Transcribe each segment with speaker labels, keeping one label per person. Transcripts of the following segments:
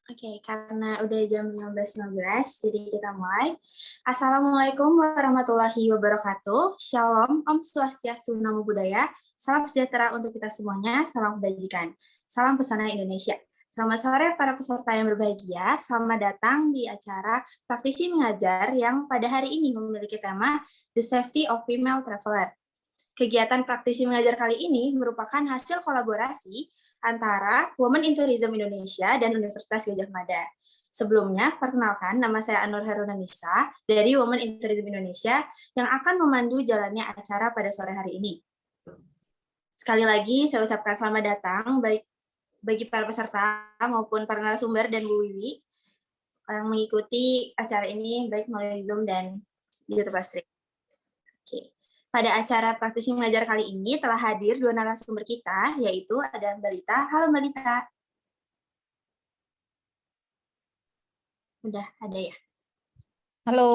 Speaker 1: Oke, karena udah jam 15.15, jadi kita mulai. Assalamualaikum warahmatullahi wabarakatuh. Shalom, Om Swastiastu, Namo Buddhaya. Salam sejahtera untuk kita semuanya, salam kebajikan. Salam pesona Indonesia. Selamat sore para peserta yang berbahagia. Selamat datang di acara Praktisi Mengajar yang pada hari ini memiliki tema The Safety of Female Traveler. Kegiatan praktisi mengajar kali ini merupakan hasil kolaborasi antara Women in Tourism Indonesia dan Universitas Gadjah Mada. Sebelumnya, perkenalkan, nama saya Anur Harunanisa dari Women in Tourism Indonesia yang akan memandu jalannya acara pada sore hari ini. Sekali lagi, saya ucapkan selamat datang baik bagi para peserta maupun para narasumber dan Bu Wiwi yang mengikuti acara ini baik melalui Zoom dan di YouTube Live Stream. Oke. Pada acara praktisi mengajar kali ini telah hadir dua narasumber kita, yaitu ada Mbak Lita. Halo Mbak Lita. Udah ada ya?
Speaker 2: Halo.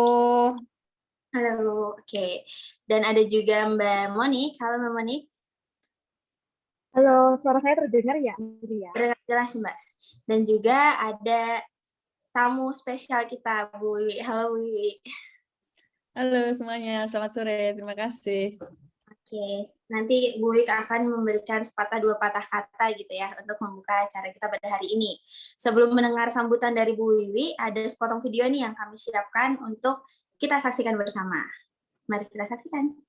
Speaker 1: Halo, oke. Dan ada juga Mbak Monik. Halo Mbak Monik.
Speaker 3: Halo, suara saya terdengar ya?
Speaker 1: Terdengar jelas Mbak. Dan juga ada tamu spesial kita, Bu Wiwi. Halo Bu Wiwi.
Speaker 2: Halo semuanya, selamat sore. Terima kasih.
Speaker 1: Oke, nanti Bu Wik akan memberikan sepatah dua patah kata gitu ya untuk membuka acara kita pada hari ini. Sebelum mendengar sambutan dari Bu Wiwi, ada sepotong video nih yang kami siapkan untuk kita saksikan bersama. Mari kita saksikan.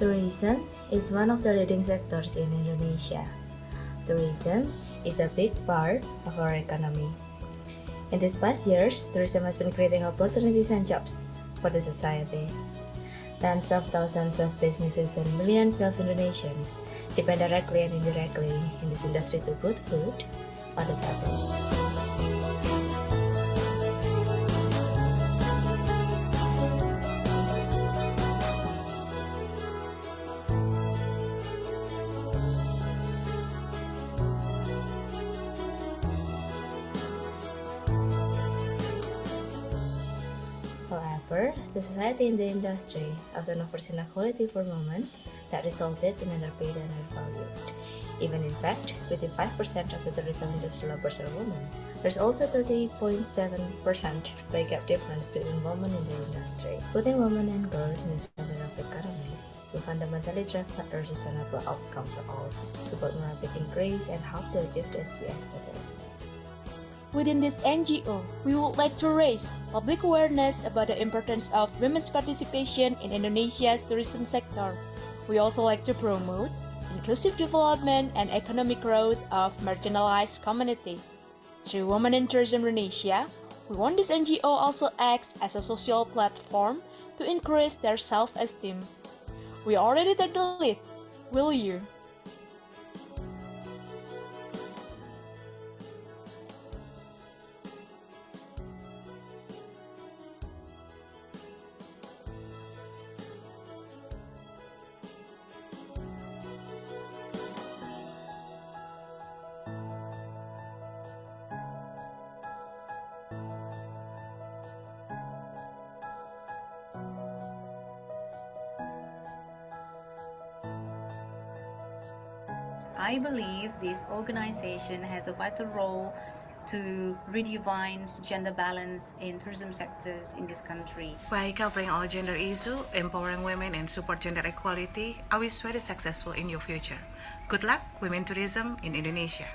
Speaker 4: Tourism is one of the leading sectors in Indonesia. Tourism is a big part of our economy. In these past years, tourism has been creating opportunities and jobs for the society. Tens of thousands of businesses and millions of Indonesians depend directly and indirectly in this industry to put food on the table. However, the society and the industry often offers inequality for women that resulted in underpaid and undervalued. Even in fact, 55% of the tourism industry workers are women. There's also 30.7% pay gap difference between women in the industry. Putting women and girls in the center of economies will fundamentally drive better sustainable outcome for all, support more rapid increase, and help to achieve the SDGs better.
Speaker 3: Within this NGO, we would like to raise public awareness about the importance of women's participation in Indonesia's tourism sector. We also like to promote inclusive development and economic growth of marginalized community. Through Women in Tourism Indonesia, we want this NGO also acts as a social platform to increase their self-esteem. We already take the lead, will you?
Speaker 5: I believe this organization has a vital role to redefine gender balance in tourism sectors in this country.
Speaker 6: By covering all gender issues, empowering women, and support gender equality, I wish very successful in your future. Good luck, women tourism in Indonesia.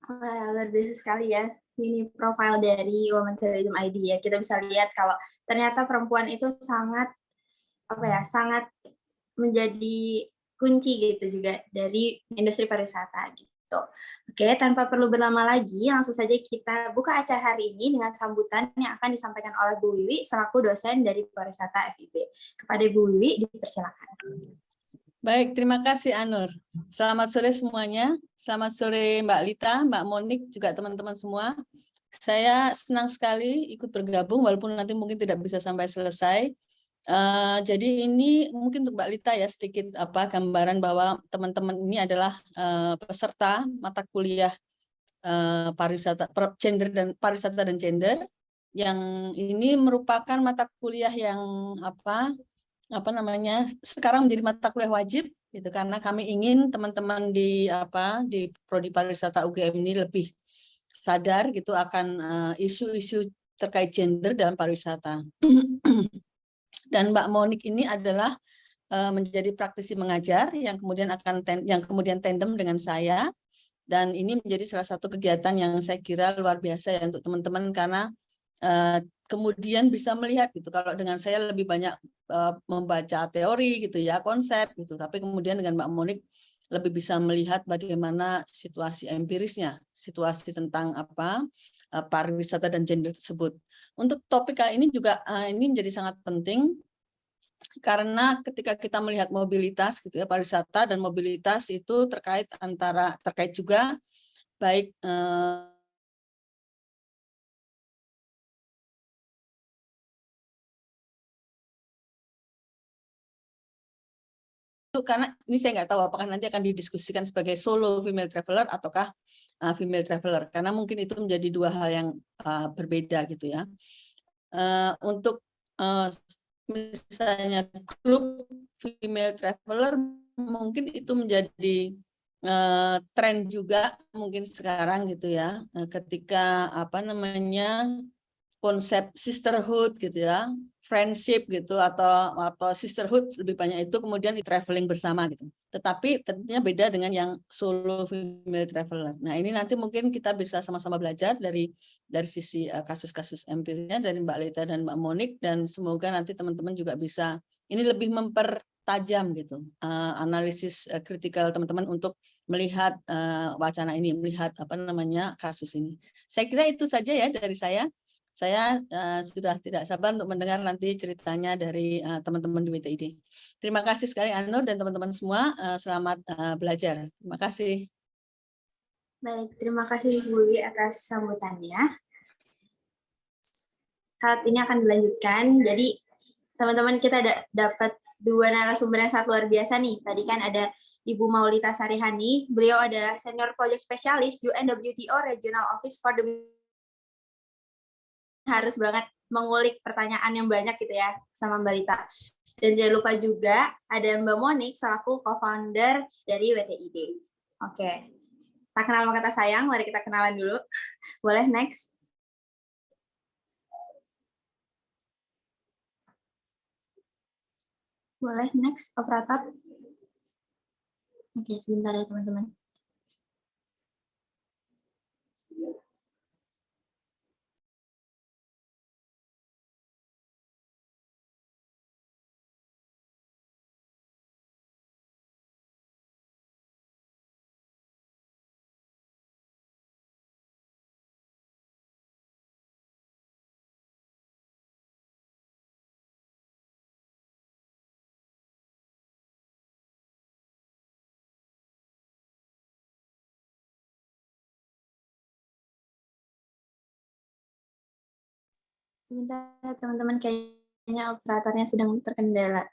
Speaker 1: Wah, luar biasa sekali ya. Ini profil dari Women Tourism ID ya. Kita bisa lihat kalau ternyata perempuan itu sangat sangat menjadi kunci gitu juga dari industri pariwisata gitu. gitu. Oke, tanpa perlu berlama lagi, langsung saja kita buka acara hari ini dengan sambutan yang akan disampaikan oleh Bu Wiwi selaku dosen dari Pariwisata FIB. Kepada Bu Wiwi, dipersilakan.
Speaker 2: Baik, terima kasih Anur. Selamat sore semuanya. Selamat sore Mbak Lita, Mbak Monik, juga teman-teman semua. Saya senang sekali ikut bergabung, walaupun nanti mungkin tidak bisa sampai selesai. Jadi ini mungkin untuk Mbak Lita ya sedikit gambaran bahwa teman-teman ini adalah peserta mata kuliah pariwisata pariwisata dan gender, yang ini merupakan mata kuliah yang sekarang menjadi mata kuliah wajib gitu, karena kami ingin teman-teman di prodi pariwisata UGM ini lebih sadar gitu akan isu-isu terkait gender dalam pariwisata. Dan Mbak Monik ini adalah menjadi praktisi mengajar yang kemudian tandem dengan saya, dan ini menjadi salah satu kegiatan yang saya kira luar biasa ya untuk teman-teman, karena kemudian bisa melihat gitu, kalau dengan saya lebih banyak membaca teori gitu ya, konsep gitu, tapi kemudian dengan Mbak Monik lebih bisa melihat bagaimana situasi empirisnya, situasi tentang pariwisata dan gender tersebut. Untuk topik kali ini juga ini menjadi sangat penting, karena ketika kita melihat mobilitas gitu ya, pariwisata dan mobilitas itu terkait juga baik karena ini saya nggak tahu apakah nanti akan didiskusikan sebagai solo female traveler ataukah female traveler, karena mungkin itu menjadi dua hal yang berbeda gitu ya. Untuk misalnya grup female traveler, mungkin itu menjadi tren juga mungkin sekarang gitu ya, ketika konsep sisterhood gitu ya, friendship gitu, atau sisterhood lebih banyak itu kemudian di traveling bersama gitu. Tetapi tentunya beda dengan yang solo female traveler. Nah, ini nanti mungkin kita bisa sama-sama belajar dari sisi kasus-kasus empirisnya dari Mbak Lita dan Mbak Monik, dan semoga nanti teman-teman juga bisa ini lebih mempertajam gitu analisis kritikal teman-teman untuk melihat wacana ini, melihat kasus ini. Saya kira itu saja ya dari saya. Saya sudah tidak sabar untuk mendengar nanti ceritanya dari teman-teman di WTID. Terima kasih sekali Anur dan teman-teman semua. Selamat belajar. Terima kasih.
Speaker 1: Baik, terima kasih Bu Wiwi atas sambutannya. Saat ini akan dilanjutkan. Jadi teman-teman kita dapat dua narasumber yang sangat luar biasa nih. Tadi kan ada Ibu Maulita Sarihani. Beliau adalah Senior Project Specialist UNWTO Regional Office for the, harus banget mengulik pertanyaan yang banyak gitu ya sama Mbak Lita. Dan jangan lupa juga ada Mbak Monik selaku co-founder dari WTID. Oke. Tak kenal maka tak sayang, mari kita kenalan dulu. Boleh next? Boleh next, operator. Oke, sebentar ya teman-teman. Sebentar teman-teman, kayaknya operatornya sedang terkendala.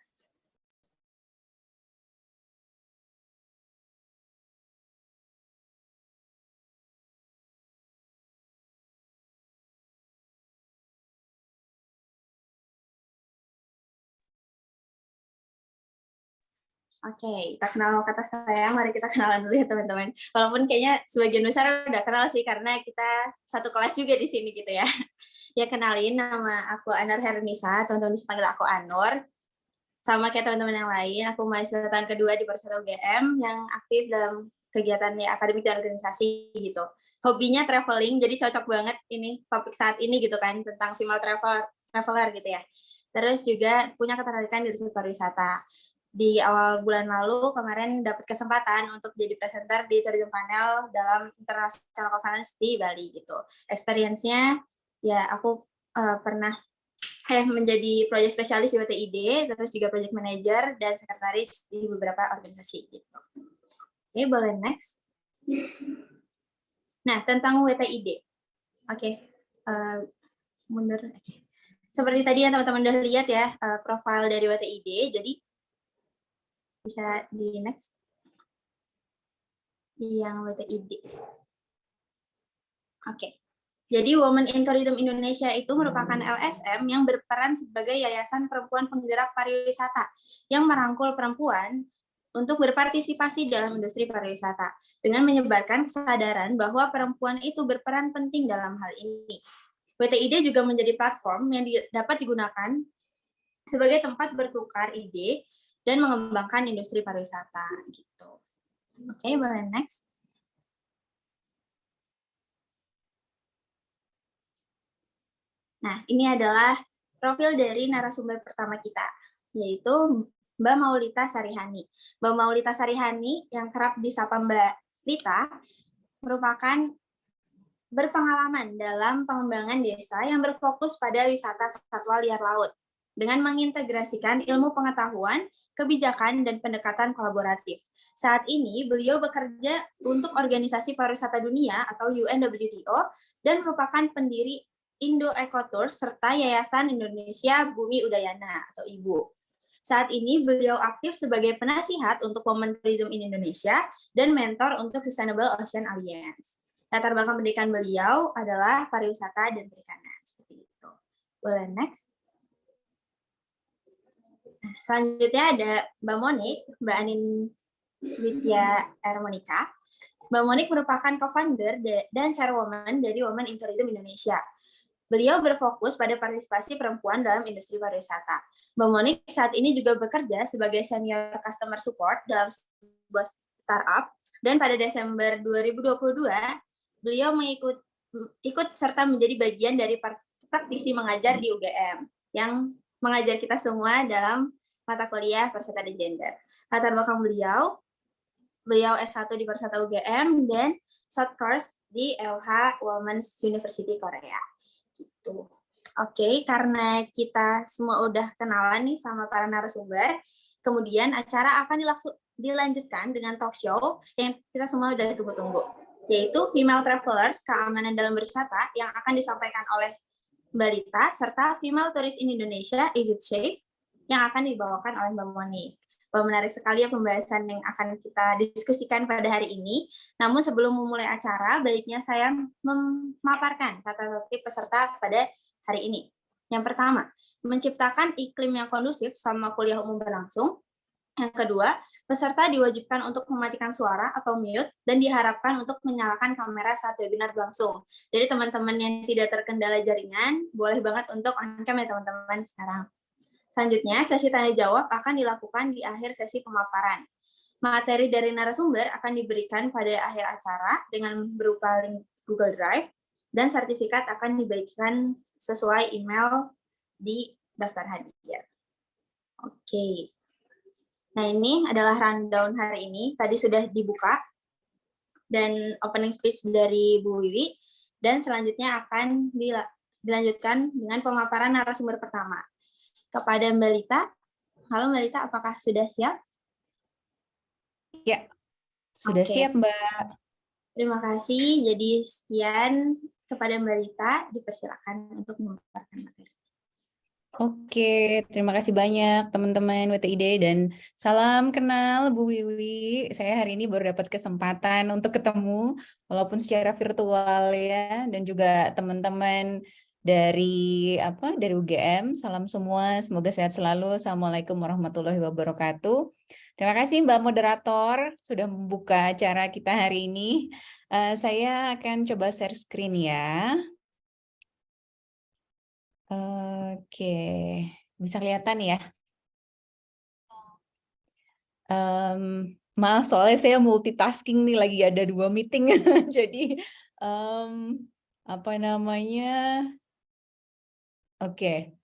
Speaker 1: Oke, tak kenal kata sayang, mari kita kenalan dulu ya teman-teman. Walaupun kayaknya sebagian besar udah kenal sih, karena kita satu kelas juga di sini gitu ya. Ya kenalin, nama aku Anur Hernisa, teman-teman bisa panggil aku Anur. Sama kayak teman-teman yang lain, aku mahasiswa tahun kedua di Pariwisata UGM yang aktif dalam kegiatan ya, akademik dan organisasi gitu. Hobinya traveling, jadi cocok banget ini topik saat ini gitu kan, tentang female traveler gitu ya. Terus juga punya ketertarikan di riset pariwisata. di awal bulan lalu kemarin dapat kesempatan untuk jadi presenter di Tourism Panel dalam International Conference di Bali gitu. Experience-nya ya aku pernah menjadi project spesialis di WTID, terus juga project manager dan sekretaris di beberapa organisasi gitu. Oke, boleh next. Nah, tentang WTID. Oke, mundur. Seperti tadi yang teman-teman udah lihat ya, profil dari WTID, jadi bisa di next. Yang WTID. Oke. Jadi Women in Tourism Indonesia itu merupakan LSM yang berperan sebagai yayasan perempuan penggerak pariwisata yang merangkul perempuan untuk berpartisipasi dalam industri pariwisata dengan menyebarkan kesadaran bahwa perempuan itu berperan penting dalam hal ini. WTID juga menjadi platform yang dapat digunakan sebagai tempat bertukar ide dan mengembangkan industri pariwisata gitu. Oke, boleh next. Nah, ini adalah profil dari narasumber pertama kita, yaitu Mbak Maulita Sarihani. Mbak Maulita Sarihani yang kerap disapa Mbak Lita merupakan berpengalaman dalam pengembangan desa yang berfokus pada wisata satwa liar laut dengan mengintegrasikan ilmu pengetahuan, kebijakan, dan pendekatan kolaboratif. Saat ini, beliau bekerja untuk Organisasi Pariwisata Dunia atau UNWTO dan merupakan pendiri Indo Ecotour serta Yayasan Indonesia Bumi Udayana atau IBU. Saat ini beliau aktif sebagai penasihat untuk Women Tourism in Indonesia dan mentor untuk Sustainable Ocean Alliance. Latar belakang pendidikan beliau adalah pariwisata dan perikanan seperti itu. Boleh next. Nah, selanjutnya ada Mbak Monik, Mbak Anin Widya Monika. Mbak Monik merupakan co-founder dan chairwoman dari Women in Tourism Indonesia. Beliau berfokus pada partisipasi perempuan dalam industri pariwisata. Mbak Monik saat ini juga bekerja sebagai senior customer support dalam sebuah startup, dan pada Desember 2022, beliau ikut serta menjadi bagian dari praktisi mengajar di UGM, yang mengajar kita semua dalam mata kuliah pariwisata dan gender. Latar belakang beliau S1 di pariwisata UGM dan short course di LH Women's University Korea. Gitu. Oke, karena kita semua udah kenalan nih sama para narasumber, kemudian acara akan dilanjutkan dengan talk show yang kita semua udah tunggu-tunggu, yaitu Female Travelers, Keamanan dalam Berwisata, yang akan disampaikan oleh Mbak Lita, serta Female Tourist in Indonesia, Is It Safe, yang akan dibawakan oleh Mbak Monik. Menarik sekali ya pembahasan yang akan kita diskusikan pada hari ini. Namun sebelum memulai acara, baiknya saya memaparkan tata tertib peserta pada hari ini. Yang pertama, menciptakan iklim yang kondusif selama kuliah umum berlangsung. Yang kedua, peserta diwajibkan untuk mematikan suara atau mute dan diharapkan untuk menyalakan kamera saat webinar berlangsung. Jadi teman-teman yang tidak terkendala jaringan, boleh banget untuk on-cam ya teman-teman sekarang. Selanjutnya, sesi tanya-jawab akan dilakukan di akhir sesi pemaparan. Materi dari narasumber akan diberikan pada akhir acara dengan berupa link Google Drive, dan sertifikat akan dibagikan sesuai email di daftar hadiah. Oke. Nah, ini adalah rundown hari ini. Tadi sudah dibuka, dan opening speech dari Bu Wiwi, dan selanjutnya akan dilanjutkan dengan pemaparan narasumber pertama. Kepada Mbak Lita. Halo Mbak Lita, apakah sudah siap?
Speaker 7: Ya, sudah siap Mbak.
Speaker 1: Terima kasih. Jadi sekian kepada Mbak Lita, dipersilakan untuk memaparkan materi.
Speaker 7: Oke, terima kasih banyak teman-teman WTID dan salam kenal Bu Wiwi. Saya hari ini baru dapat kesempatan untuk ketemu walaupun secara virtual ya, dan juga teman-teman dari UGM. Salam semua, semoga sehat selalu. Assalamualaikum warahmatullahi wabarakatuh. Terima kasih Mbak Moderator sudah membuka acara kita hari ini. Saya akan coba share screen ya. Oke, bisa kelihatan ya? Maaf, soalnya saya multitasking nih, lagi ada 2 meeting. Jadi, apa namanya? Oke.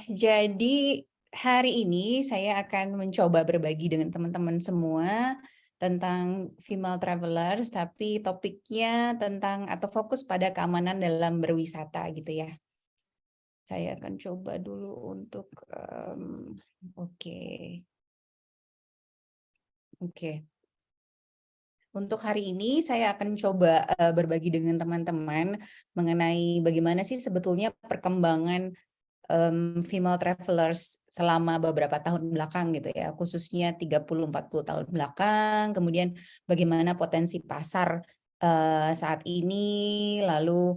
Speaker 7: Jadi, hari ini saya akan mencoba berbagi dengan teman-teman semua tentang female travelers, tapi topiknya tentang atau fokus pada keamanan dalam berwisata gitu ya. Saya akan coba dulu untuk oke. Untuk hari ini saya akan coba berbagi dengan teman-teman mengenai bagaimana sih sebetulnya perkembangan female travelers selama beberapa tahun belakang gitu ya, khususnya 30-40 tahun belakang, kemudian bagaimana potensi pasar saat ini, lalu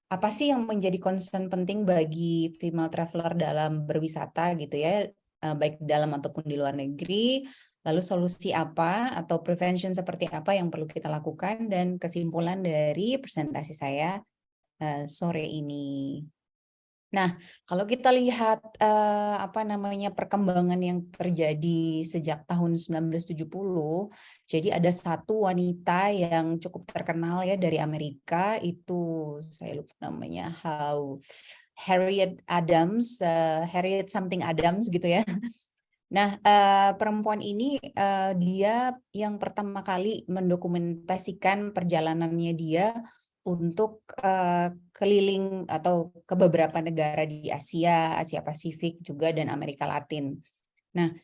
Speaker 7: apa sih yang menjadi concern penting bagi female traveler dalam berwisata gitu ya, baik dalam ataupun di luar negeri, lalu solusi apa atau prevention seperti apa yang perlu kita lakukan, dan kesimpulan dari presentasi saya sore ini. Nah, kalau kita lihat perkembangan yang terjadi sejak tahun 1970, jadi ada satu wanita yang cukup terkenal ya dari Amerika, itu saya lupa namanya, Harriet Adams, Harriet something Adams gitu ya. Nah, perempuan ini dia yang pertama kali mendokumentasikan perjalanannya dia untuk keliling atau ke beberapa negara di Asia, Asia Pasifik juga, dan Amerika Latin. Nah,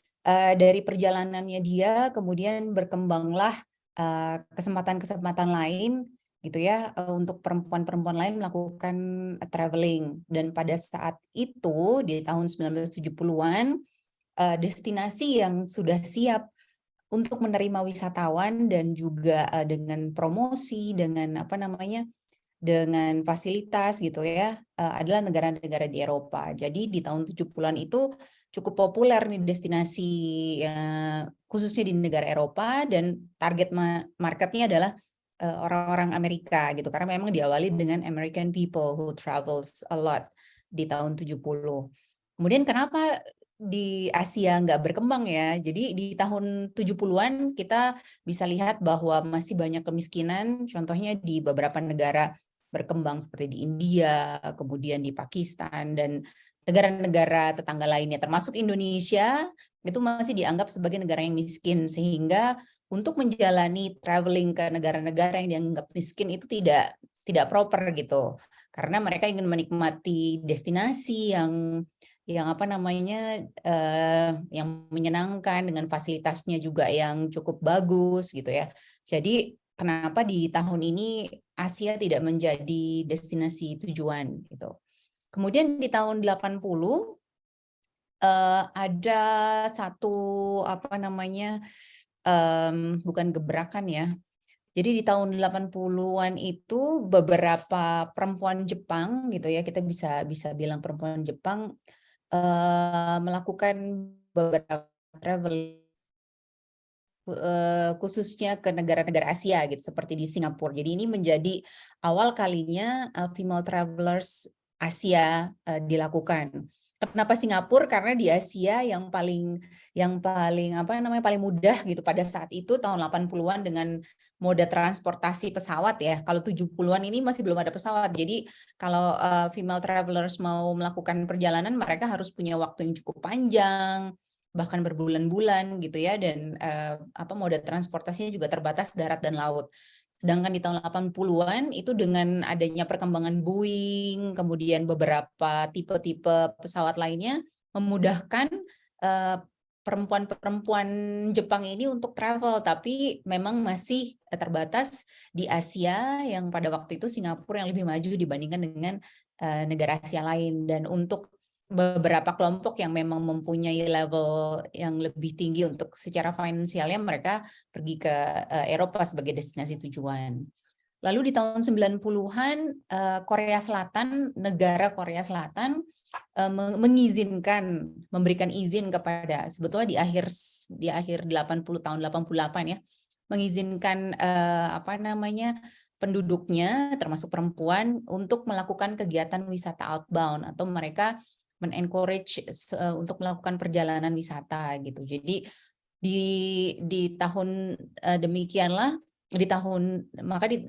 Speaker 7: dari perjalanannya dia kemudian berkembanglah kesempatan-kesempatan lain gitu ya, untuk perempuan-perempuan lain melakukan traveling. Dan pada saat itu di tahun 1970-an, destinasi yang sudah siap untuk menerima wisatawan dan juga dengan promosi, dengan dengan fasilitas gitu ya, adalah negara-negara di Eropa. Jadi di tahun 70-an itu cukup populer nih destinasi khususnya di negara Eropa, dan target marketnya adalah orang-orang Amerika gitu, karena memang diawali dengan American people who travels a lot di tahun 70. Kemudian kenapa di Asia nggak berkembang ya? Jadi di tahun 70-an kita bisa lihat bahwa masih banyak kemiskinan, contohnya di beberapa negara berkembang seperti di India, kemudian di Pakistan, dan negara-negara tetangga lainnya, termasuk Indonesia, itu masih dianggap sebagai negara yang miskin, sehingga untuk menjalani traveling ke negara-negara yang dianggap miskin itu tidak proper gitu, karena mereka ingin menikmati destinasi yang yang menyenangkan, dengan fasilitasnya juga yang cukup bagus gitu ya. Jadi kenapa di tahun ini Asia tidak menjadi destinasi tujuan gitu. Kemudian di tahun 80 ada satu bukan gebrakan ya. Jadi di tahun 80-an itu beberapa perempuan Jepang gitu ya, kita bisa bilang perempuan Jepang melakukan beberapa travel khususnya ke negara-negara Asia gitu, seperti di Singapura. Jadi ini menjadi awal kalinya female travelers Asia dilakukan. Kenapa Singapura? Karena di Asia yang paling paling mudah gitu pada saat itu tahun 80-an dengan moda transportasi pesawat ya. Kalau 70-an ini masih belum ada pesawat. Jadi kalau female travelers mau melakukan perjalanan, mereka harus punya waktu yang cukup panjang, bahkan berbulan-bulan gitu ya, dan moda transportasinya juga terbatas darat dan laut. Sedangkan di tahun 80-an itu dengan adanya perkembangan Boeing, kemudian beberapa tipe-tipe pesawat lainnya, memudahkan perempuan-perempuan Jepang ini untuk travel, tapi memang masih terbatas di Asia, yang pada waktu itu Singapura yang lebih maju dibandingkan dengan negara Asia lain. Dan untuk beberapa kelompok yang memang mempunyai level yang lebih tinggi untuk secara finansialnya, mereka pergi ke Eropa sebagai destinasi tujuan. Lalu di tahun 90-an Korea Selatan, negara Korea Selatan memberikan izin kepada, sebetulnya di akhir 80 tahun 88 ya, mengizinkan penduduknya termasuk perempuan untuk melakukan kegiatan wisata outbound, atau mereka men-encourage untuk melakukan perjalanan wisata gitu. Jadi di tahun demikianlah, di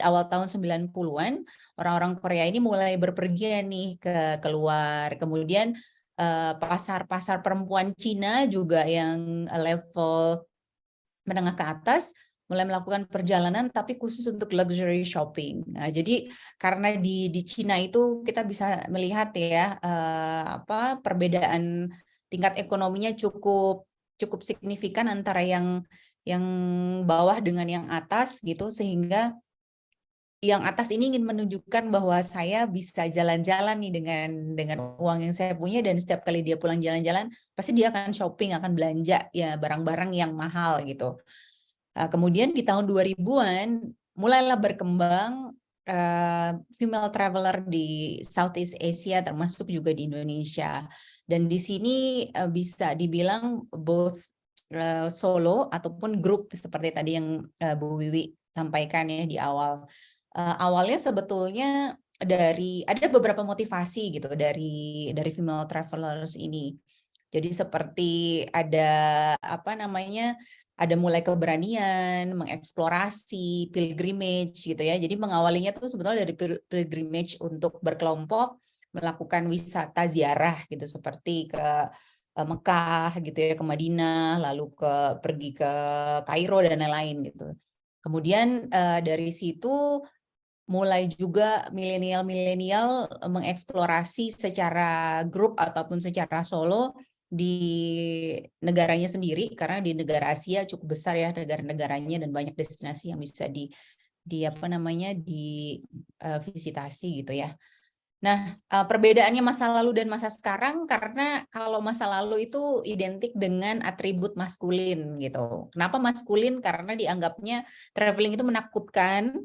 Speaker 7: awal tahun 90-an orang-orang Korea ini mulai berpergian nih ke keluar. Kemudian pasar perempuan Cina juga yang level menengah ke atas mulai melakukan perjalanan tapi khusus untuk luxury shopping. Nah, jadi karena di Cina itu kita bisa melihat ya perbedaan tingkat ekonominya cukup signifikan antara yang bawah dengan yang atas gitu, sehingga yang atas ini ingin menunjukkan bahwa saya bisa jalan-jalan nih dengan uang yang saya punya, dan setiap kali dia pulang jalan-jalan pasti dia akan shopping, akan belanja ya barang-barang yang mahal gitu. Kemudian di tahun 2000-an mulailah berkembang female traveler di Southeast Asia, termasuk juga di Indonesia. Dan di sini bisa dibilang both solo ataupun grup seperti tadi yang Bu Wiwi sampaikan ya di awal. Awalnya sebetulnya ada beberapa motivasi gitu dari female travelers ini. Jadi seperti ada ada mulai keberanian mengeksplorasi pilgrimage gitu ya. Jadi mengawalinya tuh sebetulnya dari pilgrimage untuk berkelompok melakukan wisata ziarah gitu, seperti ke Mekah gitu ya, ke Madinah, lalu pergi ke Kairo dan lain-lain gitu. Kemudian dari situ mulai juga milenial mengeksplorasi secara grup ataupun secara solo di negaranya sendiri, karena di negara Asia cukup besar ya negara-negaranya dan banyak destinasi yang bisa visitasi gitu ya. Nah, perbedaannya masa lalu dan masa sekarang, karena kalau masa lalu itu identik dengan atribut maskulin gitu. Kenapa maskulin? Karena dianggapnya traveling itu menakutkan.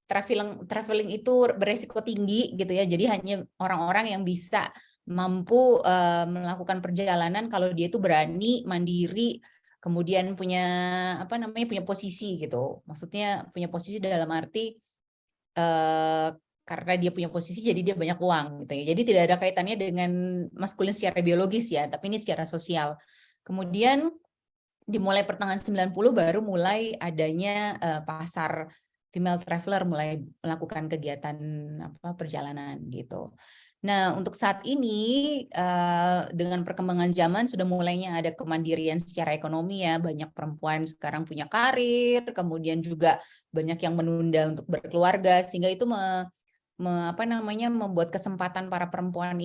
Speaker 7: Traveling itu beresiko tinggi gitu ya. Jadi hanya orang-orang yang bisa mampu melakukan perjalanan kalau dia itu berani, mandiri, kemudian punya posisi gitu. Maksudnya punya posisi dalam arti karena dia punya posisi jadi dia banyak uang gitu ya. Jadi tidak ada kaitannya dengan maskulin secara biologis ya, tapi ini secara sosial. Kemudian dimulai pertengahan 90 baru mulai adanya pasar female traveler mulai melakukan kegiatan perjalanan gitu. Nah, untuk saat ini dengan perkembangan zaman sudah mulainya ada kemandirian secara ekonomi ya. Banyak perempuan sekarang punya karir, kemudian juga banyak yang menunda untuk berkeluarga, sehingga itu membuat kesempatan para perempuan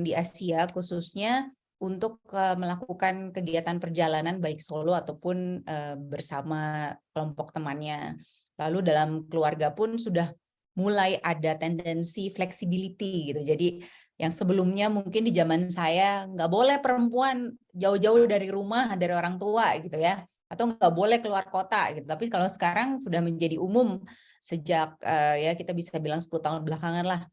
Speaker 7: di Asia khususnya untuk melakukan kegiatan perjalanan baik solo ataupun bersama kelompok temannya. Lalu dalam keluarga pun sudah mulai ada tendensi flexibility gitu. Jadi yang sebelumnya mungkin di zaman saya nggak boleh perempuan jauh-jauh dari rumah, dari orang tua gitu ya, atau nggak boleh keluar kota gitu. Tapi kalau sekarang sudah menjadi umum sejak ya kita bisa bilang 10 tahun belakangan lah,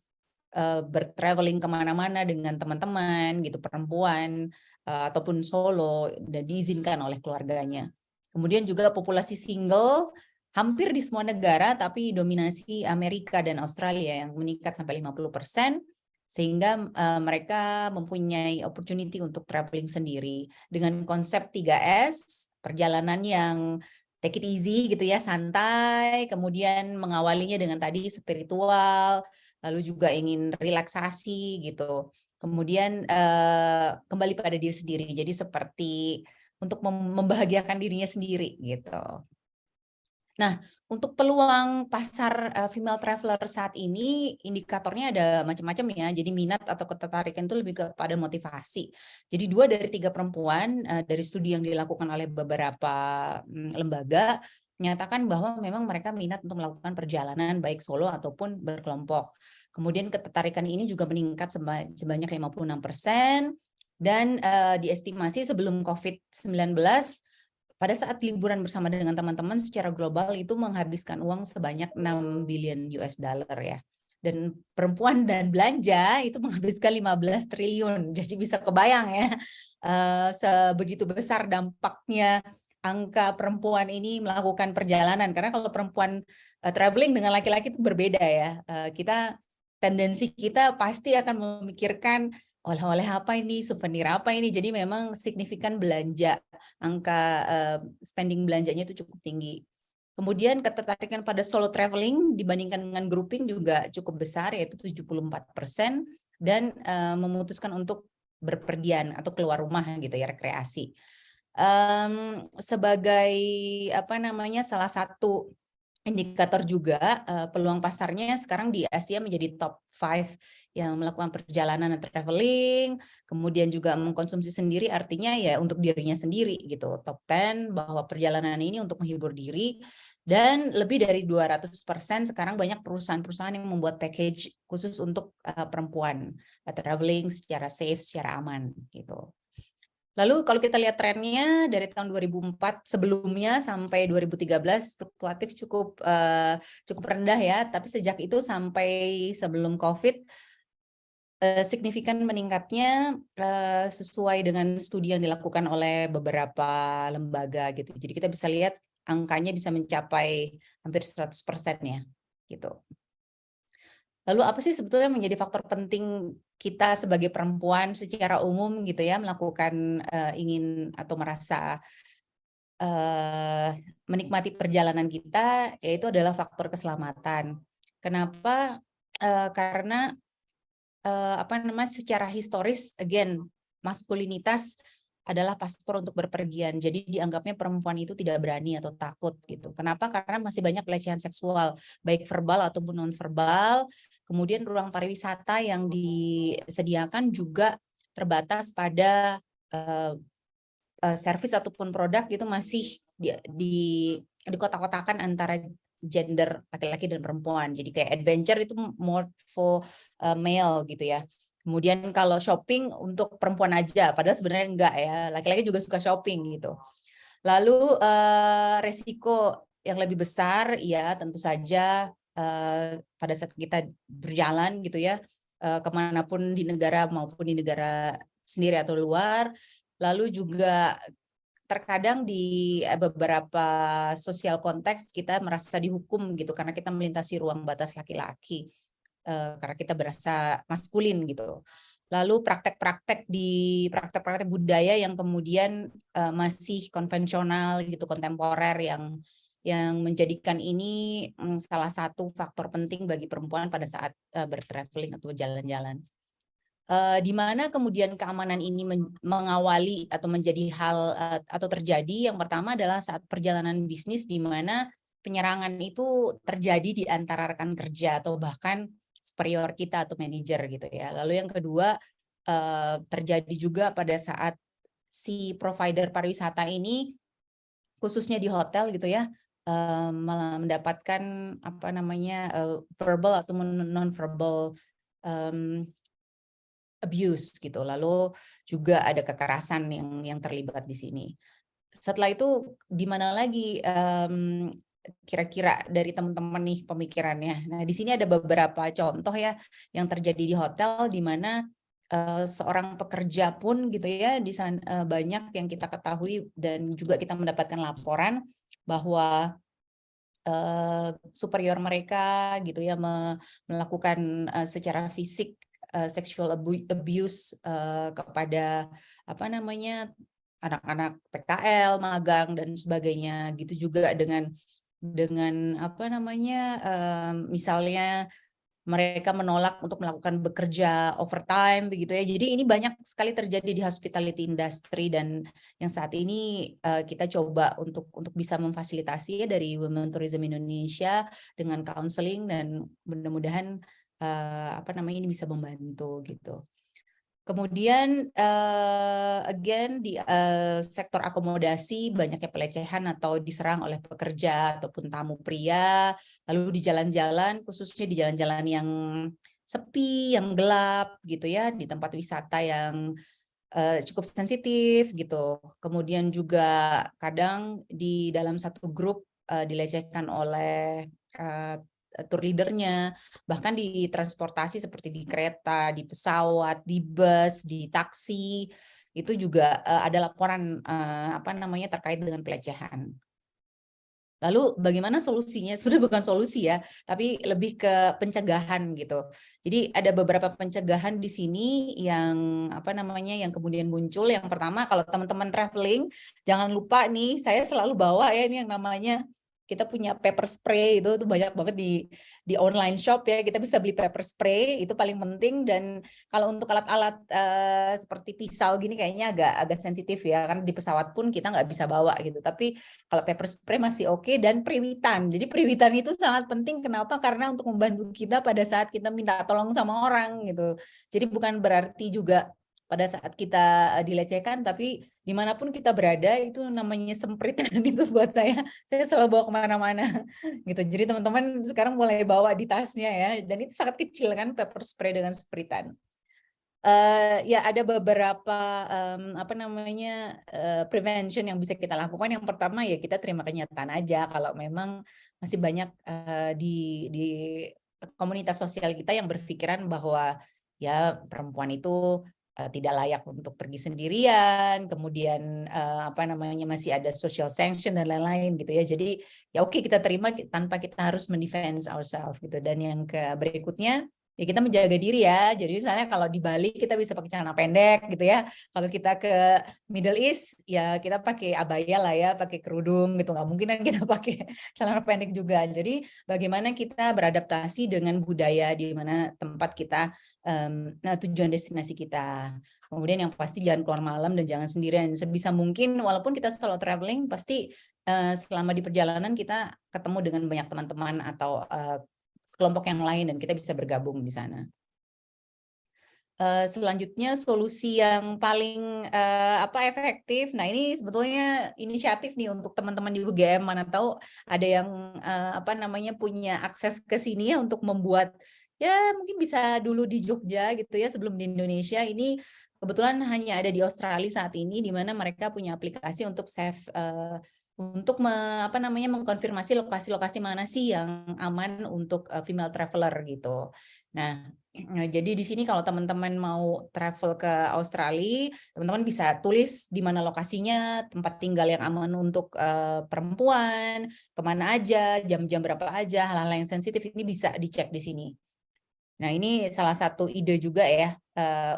Speaker 7: bertraveling kemana-mana dengan teman-teman gitu, perempuan ataupun solo, dan diizinkan oleh keluarganya. Kemudian juga populasi single hampir di semua negara, tapi dominasi Amerika dan Australia yang meningkat sampai 50%, sehingga mereka mempunyai opportunity untuk traveling sendiri dengan konsep 3S, perjalanan yang take it easy gitu ya, santai, kemudian mengawalinya dengan tadi spiritual, lalu juga ingin relaksasi gitu. Kemudian kembali pada diri sendiri, jadi seperti untuk membahagiakan dirinya sendiri gitu. Nah, untuk peluang pasar female traveler saat ini, indikatornya ada macam-macam ya. Jadi minat atau ketertarikan itu lebih kepada motivasi. Jadi 2 dari 3 perempuan dari studi yang dilakukan oleh beberapa lembaga menyatakan bahwa memang mereka minat untuk melakukan perjalanan baik solo ataupun berkelompok. Kemudian ketertarikan ini juga meningkat sebanyak 56%, dan diestimasi sebelum COVID-19 pada saat liburan bersama dengan teman-teman secara global itu menghabiskan uang sebanyak 6 billion US dollar ya. Dan perempuan dan belanja itu menghabiskan 15 triliun. Jadi bisa kebayang ya sebegitu besar dampaknya angka perempuan ini melakukan perjalanan. Karena kalau perempuan traveling dengan laki-laki itu berbeda ya. Tendensi kita pasti akan memikirkan oleh-oleh apa ini, souvenir apa ini. Jadi memang signifikan belanja, angka spending belanjanya itu cukup tinggi. Kemudian ketertarikan pada solo traveling dibandingkan dengan grouping juga cukup besar, yaitu 74%, dan memutuskan untuk berpergian atau keluar rumah gitu ya, rekreasi. Sebagai salah satu indikator juga peluang pasarnya sekarang di Asia menjadi top 5 yang melakukan perjalanan dan traveling, kemudian juga mengkonsumsi sendiri, artinya ya untuk dirinya sendiri gitu. Top 10 bahwa perjalanan ini untuk menghibur diri, dan lebih dari 200% sekarang banyak perusahaan-perusahaan yang membuat package khusus untuk perempuan traveling secara safe, secara aman gitu. Lalu kalau kita lihat trennya dari tahun 2004 sebelumnya sampai 2013 fluktuatif cukup rendah ya, tapi sejak itu sampai sebelum COVID signifikan meningkatnya sesuai dengan studi yang dilakukan oleh beberapa lembaga gitu. Jadi kita bisa lihat angkanya bisa mencapai hampir 100% ya gitu. Lalu apa sih sebetulnya menjadi faktor penting kita sebagai perempuan secara umum gitu ya melakukan ingin atau merasa menikmati perjalanan kita, yaitu adalah faktor keselamatan. Kenapa? Karena secara historis again maskulinitas adalah paspor untuk berpergian. Jadi dianggapnya perempuan itu tidak berani atau takut gitu. Kenapa? Karena masih banyak pelecehan seksual, baik verbal ataupun non-verbal. Kemudian ruang pariwisata yang disediakan juga terbatas pada service ataupun produk itu masih di kotak-kotakan antara gender laki-laki dan perempuan. Jadi kayak adventure itu more for male gitu ya. Kemudian kalau shopping untuk perempuan aja, padahal sebenarnya enggak ya, laki-laki juga suka shopping gitu. Lalu resiko yang lebih besar ya tentu saja pada saat kita berjalan gitu ya, kemanapun di negara maupun di negara sendiri atau luar. Lalu juga terkadang di beberapa sosial konteks kita merasa dihukum gitu karena kita melintasi ruang batas laki-laki. Karena kita berasa maskulin gitu. Lalu praktek-praktek budaya yang kemudian masih konvensional gitu, kontemporer yang menjadikan ini salah satu faktor penting bagi perempuan pada saat bertraveling atau berjalan-jalan. Di mana kemudian keamanan ini mengawali atau menjadi hal atau terjadi. Yang pertama adalah saat perjalanan bisnis di mana penyerangan itu terjadi di antara rekan kerja atau bahkan superior kita atau manajer gitu ya. Lalu yang kedua terjadi juga pada saat si provider pariwisata ini khususnya di hotel gitu ya mendapatkan verbal atau non-verbal abuse gitu. Lalu juga ada kekerasan yang terlibat di sini. Setelah itu di mana lagi kira-kira dari teman-teman nih pemikirannya. Nah, di sini ada beberapa contoh ya yang terjadi di hotel di mana seorang pekerja pun gitu ya di sana banyak yang kita ketahui dan juga kita mendapatkan laporan bahwa superior mereka gitu ya melakukan secara fisik sexual abuse kepada anak-anak PKL, magang dan sebagainya gitu juga dengan misalnya mereka menolak untuk melakukan bekerja overtime begitu ya. Jadi ini banyak sekali terjadi di hospitality industry dan yang saat ini kita coba untuk bisa memfasilitasi ya dari Women Tourism Indonesia dengan counseling dan mudah-mudahan ini bisa membantu gitu. Kemudian again di sektor akomodasi banyaknya pelecehan atau diserang oleh pekerja ataupun tamu pria, lalu di jalan-jalan khususnya di jalan-jalan yang sepi, yang gelap gitu ya, di tempat wisata yang cukup sensitif gitu. Kemudian juga kadang di dalam satu grup dilecehkan oleh tour leadernya, bahkan di transportasi seperti di kereta, di pesawat, di bus, di taksi, itu juga ada laporan terkait dengan pelecehan. Lalu bagaimana solusinya? Sebenarnya bukan solusi ya, tapi lebih ke pencegahan gitu. Jadi ada beberapa pencegahan di sini yang yang kemudian muncul. Yang pertama, kalau teman-teman traveling, jangan lupa nih, saya selalu bawa ya ini yang namanya kita punya paper spray itu banyak banget di online shop ya, kita bisa beli paper spray, itu paling penting. Dan kalau untuk alat-alat seperti pisau gini kayaknya agak sensitif ya, karena di pesawat pun kita nggak bisa bawa gitu. Tapi kalau paper spray masih oke. Dan periwitan, jadi periwitan itu sangat penting. Kenapa? Karena untuk membantu kita pada saat kita minta tolong sama orang gitu. Jadi bukan berarti juga pada saat kita dilecehkan, tapi dimanapun kita berada itu namanya semprit itu buat saya selalu bawa kemana-mana gitu. Jadi teman-teman sekarang mulai bawa di tasnya ya, dan itu sangat kecil kan paper spray dengan sempritan. Ya ada beberapa prevention yang bisa kita lakukan. Yang pertama ya kita terima kenyataan aja kalau memang masih banyak di komunitas sosial kita yang berpikiran bahwa ya perempuan itu tidak layak untuk pergi sendirian, kemudian masih ada social sanction dan lain-lain gitu ya. Jadi ya oke, kita terima tanpa kita harus mendefense ourselves gitu. Dan yang berikutnya ya kita menjaga diri ya. Jadi misalnya kalau di Bali kita bisa pakai celana pendek gitu ya. Kalau kita ke Middle East ya kita pakai abaya lah ya, pakai kerudung gitu. Nggak mungkin kan kita pakai celana pendek juga. Jadi bagaimana kita beradaptasi dengan budaya di mana tempat kita, tujuan destinasi kita. Kemudian yang pasti jangan keluar malam dan jangan sendirian. Sebisa mungkin walaupun kita solo traveling, pasti selama di perjalanan kita ketemu dengan banyak teman-teman atau kelompok yang lain dan kita bisa bergabung di sana. Selanjutnya solusi yang paling efektif. Nah ini sebetulnya inisiatif nih untuk teman-teman di UGM, mana tahu ada yang punya akses ke sini ya untuk membuat, ya mungkin bisa dulu di Jogja gitu ya sebelum di Indonesia. Ini kebetulan hanya ada di Australia saat ini, di mana mereka punya aplikasi untuk save untuk mengkonfirmasi lokasi-lokasi mana sih yang aman untuk female traveler gitu. Nah, jadi di sini kalau teman-teman mau travel ke Australia, teman-teman bisa tulis di mana lokasinya, tempat tinggal yang aman untuk perempuan, kemana aja, jam-jam berapa aja, hal-hal yang sensitif ini bisa dicek di sini. Nah, ini salah satu ide juga ya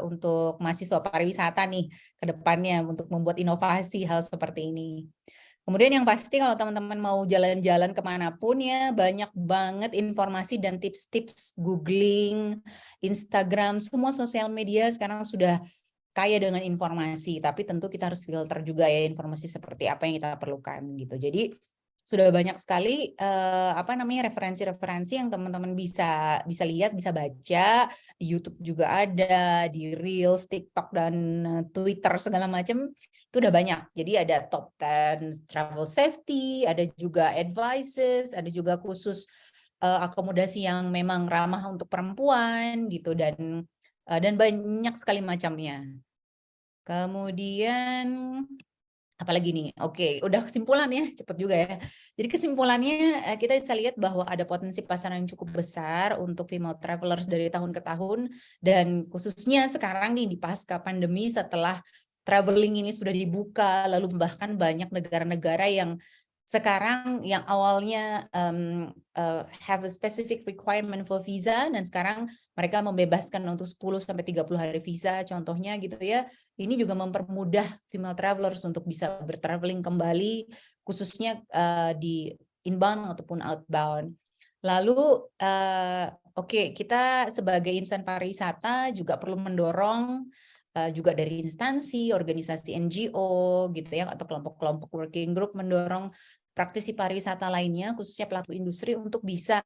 Speaker 7: untuk mahasiswa pariwisata nih ke depannya untuk membuat inovasi hal seperti ini. Kemudian yang pasti kalau teman-teman mau jalan-jalan kemanapun ya, banyak banget informasi dan tips-tips googling, Instagram, semua sosial media sekarang sudah kaya dengan informasi. Tapi tentu kita harus filter juga ya informasi seperti apa yang kita perlukan gitu. Jadi sudah banyak sekali referensi-referensi yang teman-teman bisa lihat, bisa baca. Di YouTube juga ada, di Reels, TikTok dan Twitter segala macam. Itu udah banyak. Jadi ada top 10 travel safety, ada juga advices, ada juga khusus akomodasi yang memang ramah untuk perempuan gitu, dan banyak sekali macamnya. Kemudian apalagi nih? Oke, udah kesimpulan ya, cepet juga ya. Jadi kesimpulannya kita bisa lihat bahwa ada potensi pasar yang cukup besar untuk female travelers dari tahun ke tahun, dan khususnya sekarang nih di pasca pandemi setelah traveling ini sudah dibuka, lalu bahkan banyak negara-negara yang sekarang yang awalnya have a specific requirement for visa, dan sekarang mereka membebaskan untuk 10-30 hari visa contohnya gitu ya. Ini juga mempermudah female travelers untuk bisa bertraveling kembali, khususnya di inbound ataupun outbound. Lalu kita sebagai insan pariwisata juga perlu mendorong juga dari instansi, organisasi NGO gitu ya, atau kelompok-kelompok working group mendorong praktisi pariwisata lainnya, khususnya pelaku industri, untuk bisa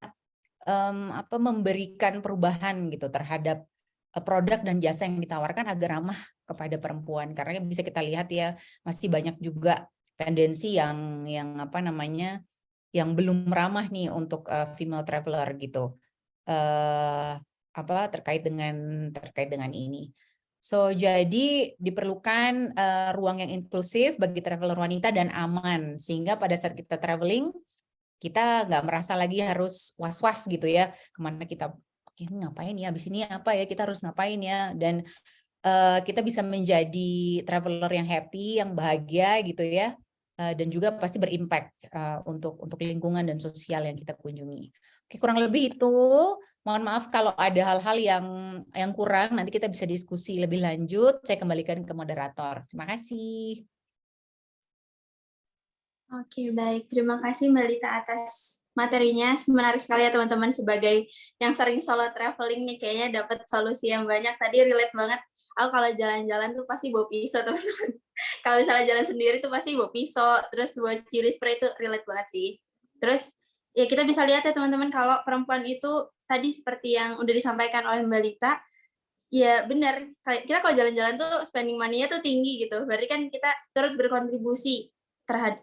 Speaker 7: memberikan perubahan gitu terhadap produk dan jasa yang ditawarkan agar ramah kepada perempuan. Karena bisa kita lihat ya, masih banyak juga tendensi yang belum ramah nih untuk female traveler gitu. Terkait dengan ini. So, jadi diperlukan ruang yang inklusif bagi traveler wanita dan aman, sehingga pada saat kita traveling, kita nggak merasa lagi harus was-was gitu ya, kemana kita ngapain ya, habis ini apa ya, kita harus ngapain ya, dan kita bisa menjadi traveler yang happy, yang bahagia gitu ya, dan juga pasti berimpact untuk lingkungan dan sosial yang kita kunjungi. Oke, kurang lebih itu. Mohon maaf kalau ada hal-hal yang kurang, nanti kita bisa diskusi lebih lanjut. Saya kembalikan ke moderator. Terima kasih.
Speaker 1: Oke, baik. Terima kasih Mbak Lita atas materinya. Menarik sekali ya teman-teman, sebagai yang sering solo traveling nih, kayaknya dapat solusi yang banyak. Tadi relate banget. Aku kalau jalan-jalan tuh pasti bawa pisau, teman-teman. Kalau misalnya jalan sendiri tuh pasti bawa pisau, terus buat chili spray itu relate banget sih. Terus ya kita bisa lihat ya teman-teman, kalau perempuan itu tadi seperti yang udah disampaikan oleh Mbak Lita, ya benar. Kita kalau jalan-jalan tuh spending money-nya tuh tinggi gitu. Berarti kan kita turut berkontribusi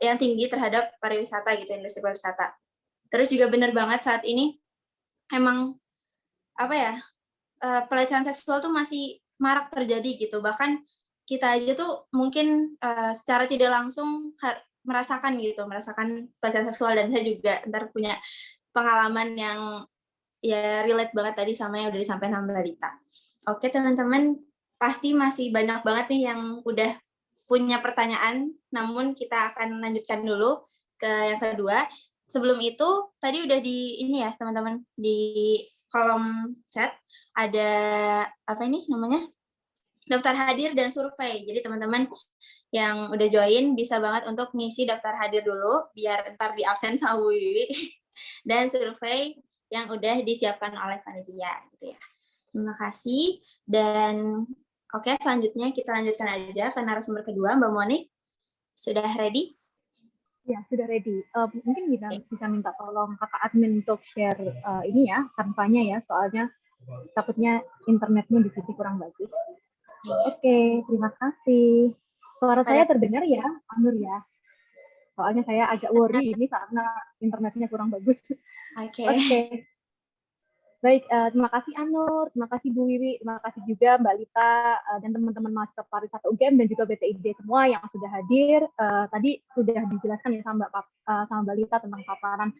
Speaker 1: yang tinggi terhadap pariwisata gitu, industri pariwisata. Terus juga benar banget saat ini emang apa ya, pelecehan seksual tuh masih marak terjadi gitu. Bahkan kita aja tuh mungkin secara tidak langsung merasakan pelecehan seksual, dan saya juga ntar punya pengalaman yang ya relate banget tadi sama yang udah disampaikan Mbak Rita. Oke teman-teman, pasti masih banyak banget nih yang udah punya pertanyaan, namun kita akan lanjutkan dulu ke yang kedua. Sebelum itu, tadi udah di ini ya teman-teman, di kolom chat ada apa ini namanya, daftar hadir dan survei. Jadi teman-teman yang udah join bisa banget untuk ngisi daftar hadir dulu, biar ntar di absen sama Bu Wiwi, dan survei yang udah disiapkan oleh panitia gitu ya. Terima kasih. Dan oke, selanjutnya kita lanjutkan aja ke narasumber kedua, Mbak Monik. Sudah ready?
Speaker 8: Ya, sudah ready. Mungkin bisa minta tolong kakak admin untuk share ini ya, kampanye ya, soalnya takutnya internetnya di sini kurang bagus. Oke, terima kasih. Suara saya terdengar ya, Anur ya? Soalnya saya agak worry ini karena internetnya kurang bagus. Oke. Baik, terima kasih Anur, terima kasih Bu Wiwi, terima kasih juga Mbak Lita dan teman-teman mahasiswa pariwisata UGM dan juga BTID semua yang sudah hadir. Tadi sudah dijelaskan ya sama Mbak Lita tentang paparan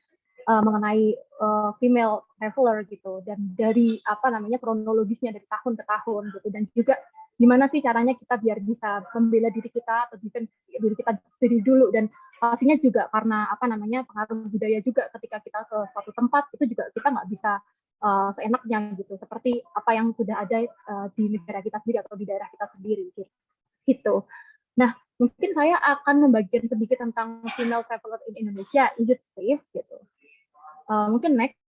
Speaker 8: mengenai female traveler gitu, dan dari kronologisnya dari tahun ke tahun gitu, dan juga gimana sih caranya kita biar bisa membela diri kita atau defend diri kita sendiri dulu, dan pastinya juga karena pengaruh budaya juga. Ketika kita ke suatu tempat itu juga kita nggak bisa seenaknya gitu, seperti apa yang sudah ada di negara kita sendiri atau di daerah kita sendiri gitu. Nah, mungkin saya akan membagikan sedikit tentang female traveler in Indonesia, is it safe gitu. Mungkin next.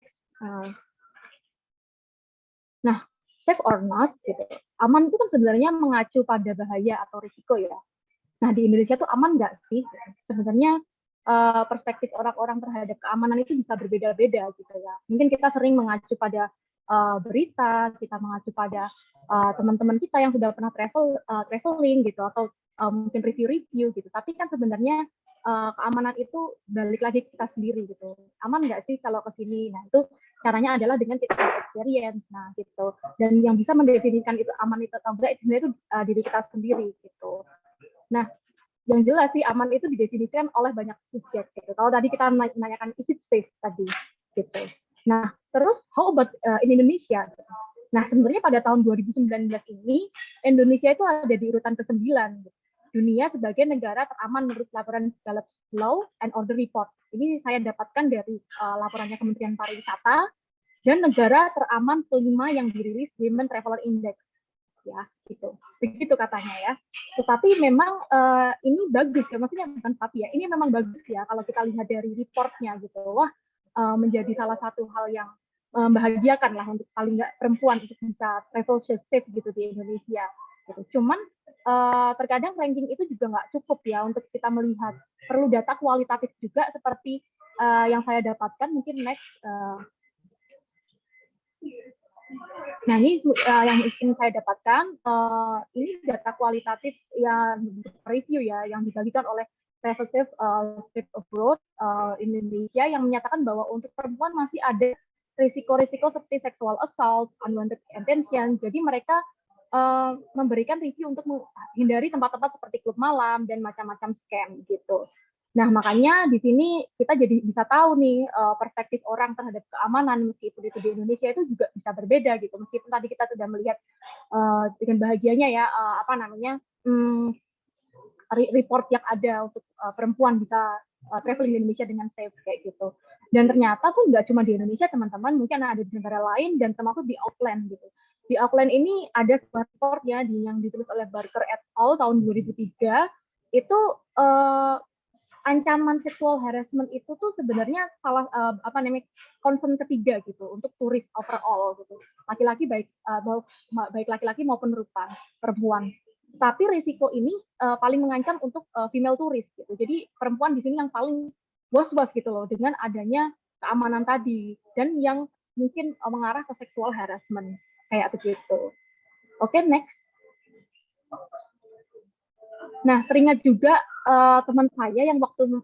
Speaker 8: Nah, safe or not gitu. Aman itu kan sebenarnya mengacu pada bahaya atau risiko ya. Nah, di Indonesia tuh aman nggak sih? Sebenarnya perspektif orang-orang terhadap keamanan itu bisa berbeda-beda gitu ya. Mungkin kita sering mengacu pada berita, kita mengacu pada teman-teman kita yang sudah pernah traveling gitu, atau mungkin review-review gitu. Tapi kan sebenarnya keamanan itu balik lagi kita sendiri gitu. Aman nggak sih kalau ke sini? Nah, itu caranya adalah dengan kita experience. Nah, gitu. Dan yang bisa mendefinisikan itu aman itu atau enggak, itu sebenarnya itu diri kita sendiri gitu. Nah, yang jelas sih aman itu didefinisikan oleh banyak subjek gitu. Kalau tadi kita menanyakan is it safe tadi gitu. Nah, terus how about in Indonesia? Nah, sebenarnya pada tahun 2019 ini Indonesia itu ada di urutan ke-9 gitu. Dunia sebagai negara teraman menurut laporan Gallup Law and Order Report. Ini saya dapatkan dari laporannya Kementerian Pariwisata, dan negara teraman kelima yang dirilis Women Traveler Index. Ya, gitu. Begitu katanya ya. Tetapi memang ini bagus ya, maksudnya bukan tapi ya, ini memang bagus ya kalau kita lihat dari reportnya gitu. Wah, menjadi salah satu hal yang membahagiakan lah untuk paling nggak perempuan untuk bisa travel safe gitu di Indonesia. Gitu. Cuman terkadang ranking itu juga nggak cukup ya untuk kita melihat. Perlu data kualitatif juga seperti yang saya dapatkan. Mungkin next. Nah, ini yang ingin saya dapatkan, ini data kualitatif yang review ya, yang dibagikan oleh Travel Safe Abroad Indonesia, yang menyatakan bahwa untuk perempuan masih ada risiko-risiko seperti sexual assault, unwanted attention. Jadi mereka memberikan review untuk menghindari tempat-tempat seperti klub malam dan macam-macam scam gitu. Nah, makanya di sini kita jadi bisa tahu nih perspektif orang terhadap keamanan, meskipun itu di Indonesia itu juga bisa berbeda gitu. Meskipun tadi kita sudah melihat dengan bahagianya ya report yang ada untuk perempuan bisa traveling di Indonesia dengan safe kayak gitu. Dan ternyata pun nggak cuma di Indonesia teman-teman, mungkin ada di negara lain dan termasuk di Auckland gitu. Di Auckland ini ada report ya yang ditulis oleh Barker et al. Tahun 2003 itu ancaman seksual harassment itu tuh sebenarnya salah concern ketiga gitu untuk turis overall gitu. Laki-laki baik laki-laki maupun perempuan. Tapi risiko ini paling mengancam untuk female turis gitu. Jadi perempuan di sini yang paling was-was gitu loh dengan adanya keamanan tadi dan yang mungkin mengarah ke seksual harassment kayak begitu. Oke, next. Nah, teringat juga teman saya yang waktu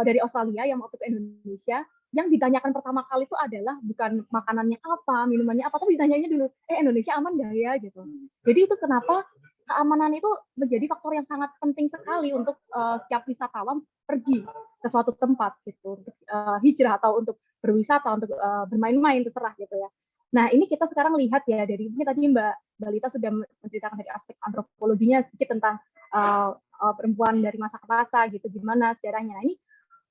Speaker 8: dari Australia yang waktu ke Indonesia, yang ditanyakan pertama kali itu adalah bukan makanannya apa, minumannya apa, tapi ditanyanya dulu, Indonesia aman nggak ya gitu. Jadi itu kenapa keamanan itu menjadi faktor yang sangat penting sekali untuk setiap wisatawan pergi ke suatu tempat gitu, untuk hijrah atau untuk berwisata, untuk bermain-main terserah gitu ya. Nah, ini kita sekarang lihat ya dari ini tadi Mbak Lita sudah menceritakan dari aspek antropologinya sedikit tentang perempuan dari masa ke masa gitu, gimana sejarahnya. Nah, ini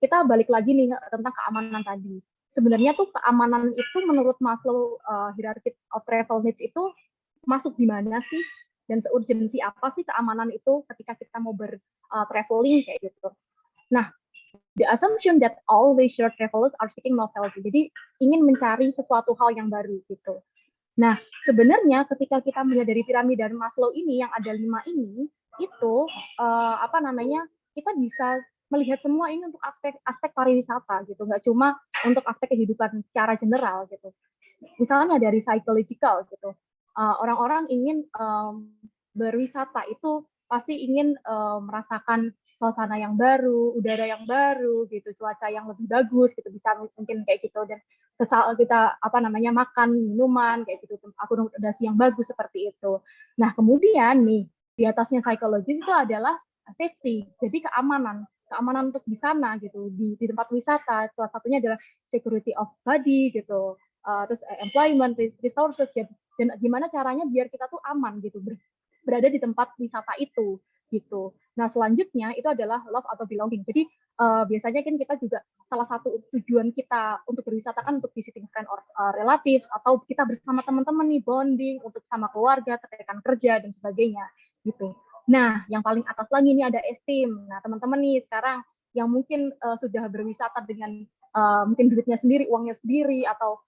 Speaker 8: kita balik lagi nih tentang keamanan tadi. Sebenarnya tuh keamanan itu menurut Maslow hierarchy of travel needs itu masuk di mana sih? Dan seurgensi apa sih keamanan itu ketika kita mau traveling kayak gitu. Nah, the assumption that all leisure travelers are seeking novelty. Jadi ingin mencari sesuatu hal yang baru gitu. Nah, sebenarnya ketika kita melihat dari piramida Maslow ini yang ada 5 ini, itu kita bisa melihat semua ini untuk aspek pariwisata gitu, nggak cuma untuk aspek kehidupan secara general gitu. Misalnya dari psychological gitu, orang-orang ingin berwisata itu pasti ingin merasakan suasana yang baru, udara yang baru gitu, cuaca yang lebih bagus gitu, bisa mungkin kayak gitu, dan kita makan minuman kayak gitu, akomodasi yang bagus seperti itu. Nah, kemudian nih di atasnya psikologis itu adalah safety, jadi keamanan untuk di sana gitu, di tempat wisata. Salah satunya adalah security of body gitu, terus employment resources, dan gimana caranya biar kita tuh aman gitu berada di tempat wisata itu gitu. Nah, selanjutnya itu adalah love atau belonging. Jadi biasanya kan kita juga salah satu tujuan kita untuk berwisata kan untuk visiting friend or relative, atau kita bersama teman-teman nih bonding untuk sama keluarga, rekan kerja dan sebagainya gitu. Nah, yang paling atas lagi ini ada esteem. Nah, teman-teman nih sekarang yang mungkin sudah berwisata dengan mungkin duitnya sendiri, uangnya sendiri, atau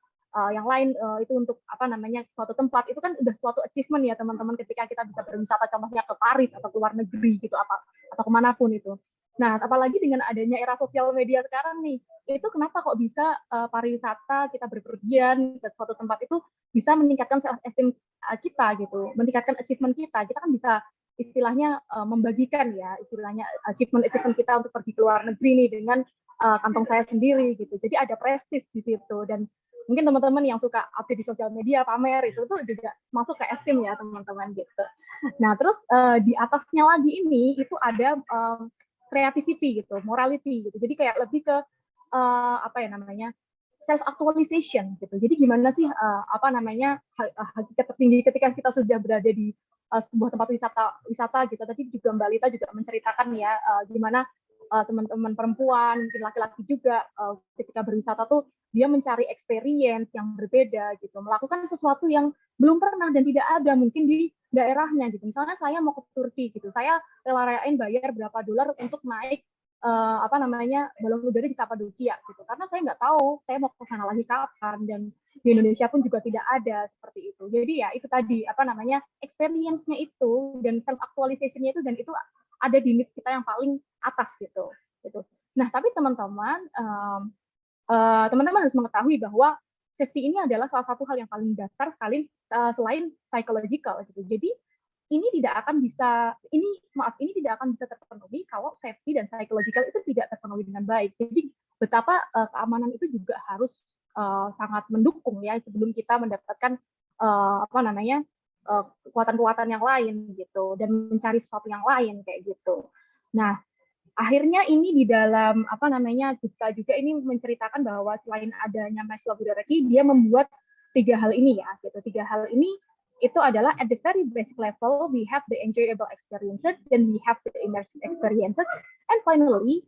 Speaker 8: yang lain itu untuk suatu tempat, itu kan udah suatu achievement ya teman-teman ketika kita bisa berwisata contohnya ke Paris atau ke luar negeri gitu, atau kemanapun itu. Nah, apalagi dengan adanya era sosial media sekarang nih, itu kenapa kok bisa pariwisata, kita berpergian ke suatu tempat itu bisa meningkatkan self-esteem kita gitu, meningkatkan achievement kita. Kita kan bisa istilahnya membagikan ya, istilahnya achievement kita untuk pergi ke luar negeri nih dengan kantong saya sendiri gitu. Jadi ada prestis di situ, dan mungkin teman-teman yang suka update di sosial media, pamer, itu tuh juga masuk ke esteem ya teman-teman gitu. Nah, terus di atasnya lagi ini itu ada creativity gitu, morality gitu. Jadi kayak lebih ke self actualization gitu. Jadi gimana sih hakikat tertinggi ketika kita sudah berada di sebuah tempat wisata gitu. Tadi juga Mbak Lita juga menceritakan ya gimana teman-teman perempuan, mungkin laki-laki juga ketika berwisata tuh dia mencari experience yang berbeda gitu, melakukan sesuatu yang belum pernah dan tidak ada mungkin di daerahnya gitu. Misalnya saya mau ke Turki gitu, saya rela-relain bayar berapa dolar untuk naik balon udara di Kapadokia gitu, karena saya nggak tahu saya mau ke sana lagi kapan, dan di Indonesia pun juga tidak ada seperti itu. Jadi ya itu tadi experience-nya itu dan self actualization-nya itu, dan itu ada di needs kita yang paling atas gitu. Nah, tapi teman-teman harus mengetahui bahwa safety ini adalah salah satu hal yang paling dasar sekali selain psychological gitu. Jadi ini tidak akan bisa terpenuhi kalau safety dan psychological itu tidak terpenuhi dengan baik. Jadi betapa keamanan itu juga harus sangat mendukung ya sebelum kita mendapatkan kekuatan-kekuatan yang lain gitu, dan mencari sesuatu yang lain kayak gitu. Nah, akhirnya ini di dalam kita juga ini menceritakan bahwa selain adanya Maslow hierarchy, dia membuat 3 hal ini ya gitu. 3 hal ini itu adalah at the very basic level we have the enjoyable experiences, then we have the immersive experiences, and finally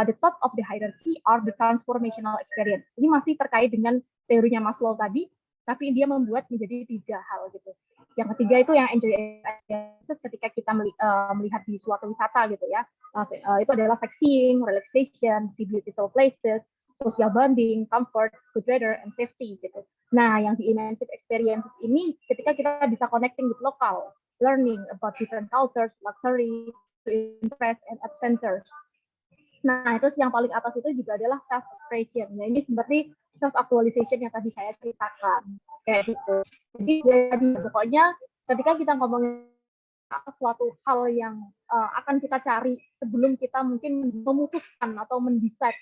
Speaker 8: the top of the hierarchy are the transformational experience. Ini masih terkait dengan teorinya Maslow tadi, tapi dia membuat menjadi 3 hal gitu. Yang ketiga itu yang enjoy experiences ketika kita melihat di suatu wisata gitu ya. Itu adalah sightseeing, relaxation, see beautiful places, social bonding, comfort, good weather, and safety gitu. Nah, yang di immersive experience ini ketika kita bisa connecting with local, learning about different cultures, luxury, interest, and adventures. Nah, terus yang paling atas itu juga adalah self-expression. Nah, ini seperti self-actualization yang tadi saya ceritakan. Kayak gitu. Jadi, pokoknya ketika kita ngomongin suatu hal yang akan kita cari sebelum kita mungkin memutuskan atau mendesain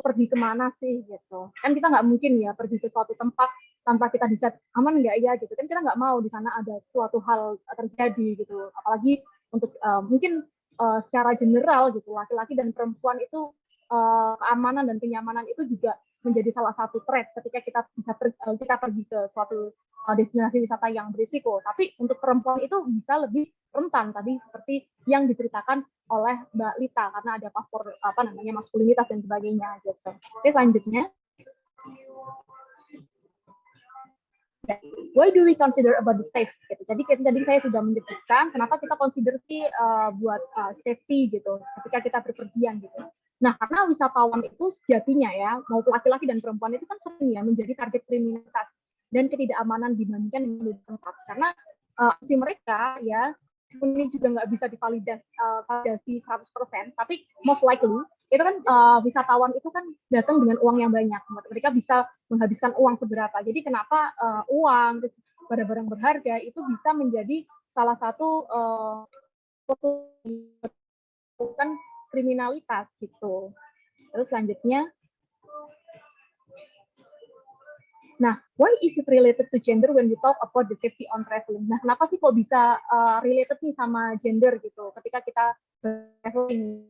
Speaker 8: pergi kemana sih gitu. Kan kita nggak mungkin ya pergi ke suatu tempat tanpa kita decide aman nggak ya gitu. Kan kita nggak mau di sana ada suatu hal terjadi gitu. Apalagi untuk mungkin secara general gitu, laki-laki dan perempuan itu keamanan dan kenyamanan itu juga menjadi salah satu threat ketika kita bisa kita pergi ke suatu destinasi wisata yang berisiko. Tapi untuk perempuan itu bisa lebih rentan tadi seperti yang diceritakan oleh Mbak Lita karena ada paspor maskulinitas dan sebagainya gitu. Oke, selanjutnya. Why do we consider about the safe? Gitu. Jadi tadi saya sudah menyebutkan kenapa kita consider sih buat safety gitu ketika kita berpergian gitu. Nah, karena wisatawan itu sejatinya ya, mau laki-laki dan perempuan itu kan sering ya menjadi target kriminalitas dan ketidakamanan dibandingkan dengan tempat. Karena si mereka ya ini juga nggak bisa divalidasi 100%, tapi most likely itu kan wisatawan itu kan datang dengan uang yang banyak. Mereka bisa menghabiskan uang seberapa. Jadi kenapa uang, barang-barang berharga itu bisa menjadi salah satu bukan kriminalitas gitu. Terus selanjutnya, nah, why is it related to gender when we talk about the safety on traveling? Nah, kenapa sih kok bisa related nih sama gender gitu ketika kita traveling?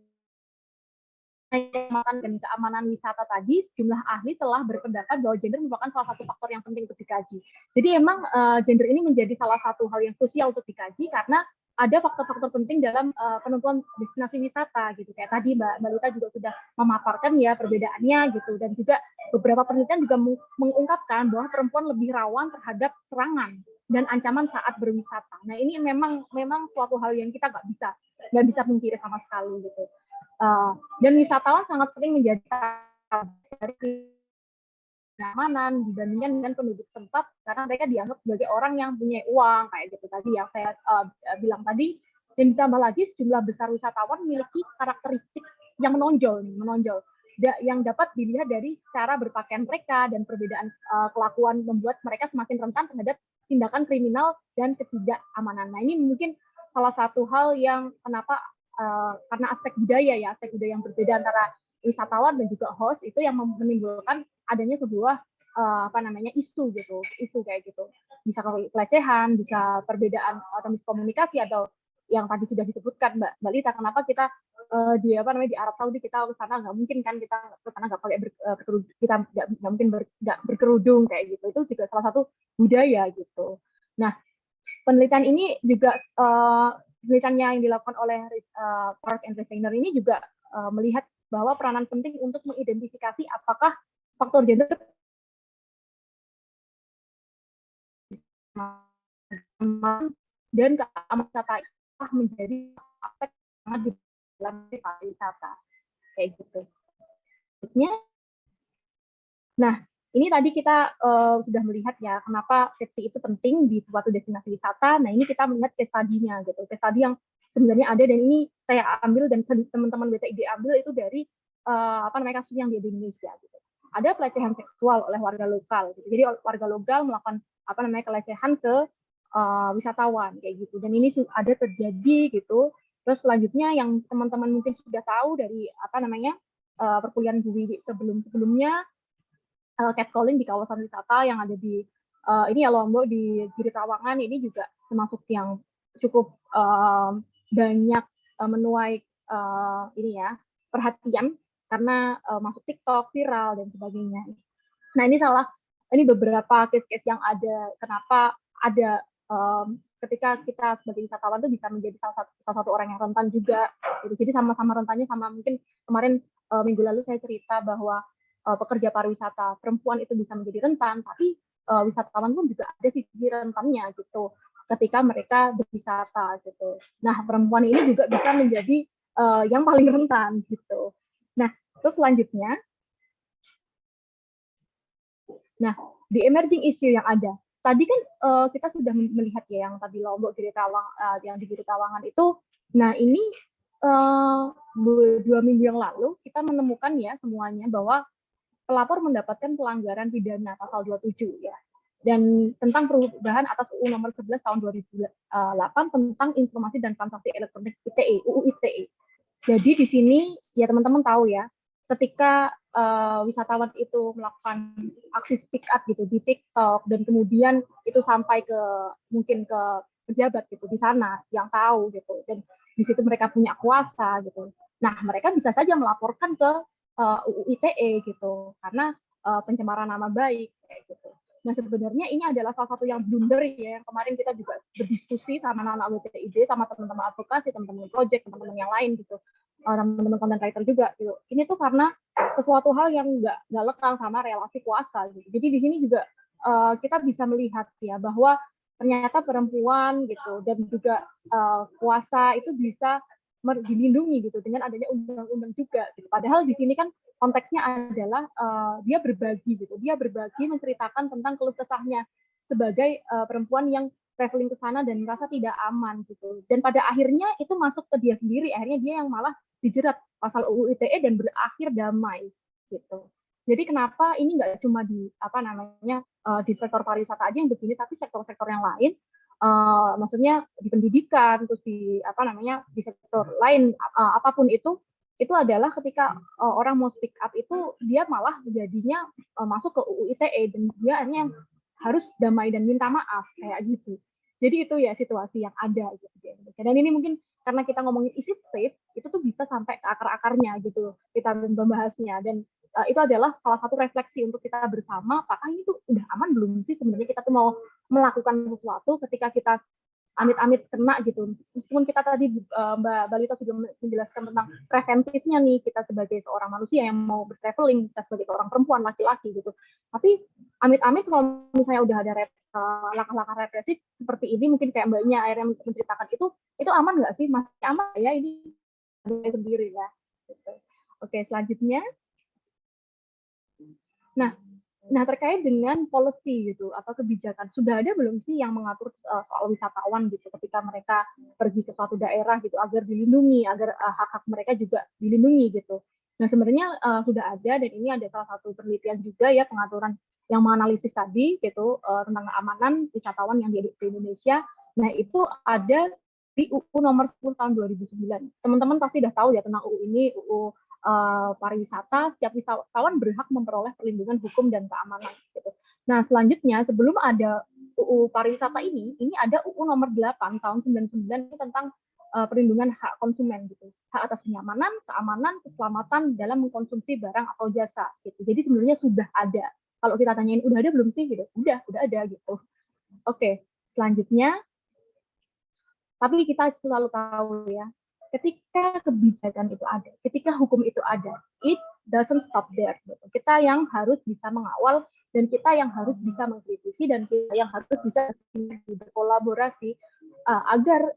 Speaker 8: Dan keamanan wisata tadi, sejumlah ahli telah berpendapat bahwa gender merupakan salah satu faktor yang penting untuk dikaji. Jadi emang gender ini menjadi salah satu hal yang krusial untuk dikaji karena ada faktor-faktor penting dalam penentuan destinasi wisata gitu. Kayak tadi Mbak Lita juga sudah memaparkan ya perbedaannya gitu, dan juga beberapa penelitian juga mengungkapkan bahwa perempuan lebih rawan terhadap serangan dan ancaman saat berwisata. Nah, ini memang suatu hal yang kita nggak bisa pungkiri sama sekali gitu. Dan wisatawan sangat sering menjadi dari keamanan dibandingkan dengan penduduk setempat karena mereka dianggap sebagai orang yang punya uang kayak gitu tadi yang saya bilang tadi. Dan ditambah lagi sejumlah besar wisatawan memiliki karakteristik yang menonjol yang dapat dilihat dari cara berpakaian mereka dan perbedaan kelakuan membuat mereka semakin rentan terhadap tindakan kriminal dan ketidakamanan. Nah, ini mungkin salah satu hal yang kenapa karena aspek budaya yang berbeda antara wisatawan dan juga host itu yang menimbulkan adanya sebuah isu kayak gitu. Bisa pelecehan, bisa perbedaan atau miskomunikasi atau yang tadi sudah disebutkan Mbak Lita, kenapa kita di Arab Saudi kita ke sana nggak mungkin kan kita ke sana nggak pakai berkerudung, kita nggak mungkin nggak berkerudung kayak gitu. Itu juga salah satu budaya gitu. Nah, penelitian ini juga penelitian yang dilakukan oleh Park and Resigner ini juga melihat bahwa peranan penting untuk mengidentifikasi apakah faktor gender dan keamanan wisata menjadi aspek sangat di dalam pariwisata kayak gitu. Nah, ini tadi kita sudah melihat ya kenapa safety itu penting di suatu destinasi wisata. Nah, ini kita melihat case study-nya gitu. Case study yang sebenarnya ada dan ini saya ambil dan teman-teman WTID ambil itu dari kasus yang di Indonesia gitu. Ada pelecehan seksual oleh warga lokal gitu. Jadi warga lokal melakukan pelecehan ke wisatawan kayak gitu. Dan ini ada terjadi gitu. Terus selanjutnya yang teman-teman mungkin sudah tahu dari perkuliahan Bu Wiwi sebelumnya, catcalling di kawasan wisata yang ada di ini ya Lombok di Giri Trawangan ini juga termasuk yang cukup banyak menuai perhatian karena masuk TikTok viral dan sebagainya. Nah, ini beberapa case-case yang ada kenapa ada ketika kita sebagai wisatawan itu bisa menjadi salah satu orang yang rentan juga. Jadi sama-sama rentannya sama mungkin kemarin minggu lalu saya cerita bahwa pekerja pariwisata perempuan itu bisa menjadi rentan, tapi wisatawan pun juga ada sisi rentannya gitu. ketika mereka berwisata gitu. Nah, perempuan ini juga bisa menjadi yang paling rentan gitu. Nah, terus selanjutnya, nah di emerging issue yang ada, tadi kan kita sudah melihat ya yang tadi Lombok Giri Tawang, yang di Giri Tawangan itu. Nah ini 2 minggu yang lalu kita menemukan ya semuanya bahwa pelapor mendapatkan pelanggaran pidana pasal 27 ya. Dan tentang perubahan atas UU nomor 11 tahun 2008 tentang informasi dan transaksi elektronik ITE, UU ITE. Jadi di sini ya teman-teman tahu ya, ketika wisatawan itu melakukan aksi speak up gitu di TikTok dan kemudian itu sampai ke mungkin ke pejabat gitu di sana yang tahu gitu, dan di situ mereka punya kuasa gitu. Nah, mereka bisa saja melaporkan ke UU ITE gitu karena pencemaran nama baik kayak gitu. Nah, sebenarnya ini adalah salah satu yang blunder ya, yang kemarin kita juga berdiskusi sama anak-anak WTID, sama teman-teman advokasi, teman-teman project, teman-teman yang lain gitu, teman-teman content writer juga gitu. Ini tuh karena sesuatu hal yang nggak lekang sama relasi kuasa gitu. Jadi di sini juga kita bisa melihat ya bahwa ternyata perempuan gitu dan juga kuasa itu bisa dilindungi gitu dengan adanya undang-undang juga gitu. Padahal di sini kan konteksnya adalah dia berbagi gitu, dia berbagi menceritakan tentang keluh kesahnya sebagai perempuan yang traveling ke sana dan merasa tidak aman gitu. Dan pada akhirnya itu masuk ke dia sendiri, akhirnya dia yang malah dijerat pasal UU ITE dan berakhir damai gitu. Jadi kenapa ini nggak cuma di apa namanya di sektor pariwisata aja yang begini, tapi sektor-sektor yang lain, maksudnya di pendidikan, terus di apa namanya di sektor lain apapun itu adalah ketika orang mau speak up itu dia malah jadinya masuk ke UU ITE dan dia akhirnya harus damai dan minta maaf kayak gitu. Jadi itu ya situasi yang ada gitu di Indonesia. Dan ini mungkin karena kita ngomongin is it safe, itu tuh bisa sampai ke akar-akarnya gitu kita membahasnya. Dan itu adalah salah satu refleksi untuk kita bersama, apakah ini tuh udah aman belum sih sebenarnya kita tuh mau melakukan sesuatu ketika kita amit-amit kena gitu. Meskipun kita tadi Mbak Balita sudah menjelaskan tentang preventifnya nih kita sebagai seorang manusia yang mau bertraveling, kita sebagai seorang perempuan laki-laki gitu. Tapi amit-amit kalau misalnya udah ada langkah-langkah represif seperti ini, mungkin kayak Mbaknya akhirnya menceritakan itu aman nggak sih? Masih aman ya ini sendiri ya. Gitu. Oke, selanjutnya. Nah, terkait dengan policy gitu atau kebijakan, sudah ada belum sih yang mengatur soal wisatawan gitu ketika mereka pergi ke suatu daerah gitu agar dilindungi, agar hak-hak mereka juga dilindungi gitu. Nah, sebenarnya sudah ada, dan ini ada salah satu penelitian juga ya, pengaturan yang menganalisis tadi gitu tentang keamanan wisatawan yang di Indonesia. Nah, itu ada di UU nomor 10 tahun 2009. Teman-teman pasti udah tahu ya tentang UU ini, UU pariwisata. Setiap wisatawan berhak memperoleh perlindungan hukum dan keamanan gitu. Nah, selanjutnya sebelum ada UU pariwisata ini ada UU nomor 8 tahun 99 tentang perlindungan hak konsumen gitu. Hak atas kenyamanan, keamanan, keselamatan dalam mengkonsumsi barang atau jasa gitu. Jadi sebenarnya sudah ada. Kalau kita tanyain udah ada belum sih gitu? Udah ada gitu. Oke, selanjutnya, tapi kita selalu tahu ya, ketika kebijakan itu ada, ketika hukum itu ada, it doesn't stop there. Gitu. Kita yang harus bisa mengawal, dan kita yang harus bisa mengkritisi, dan kita yang harus bisa berkolaborasi agar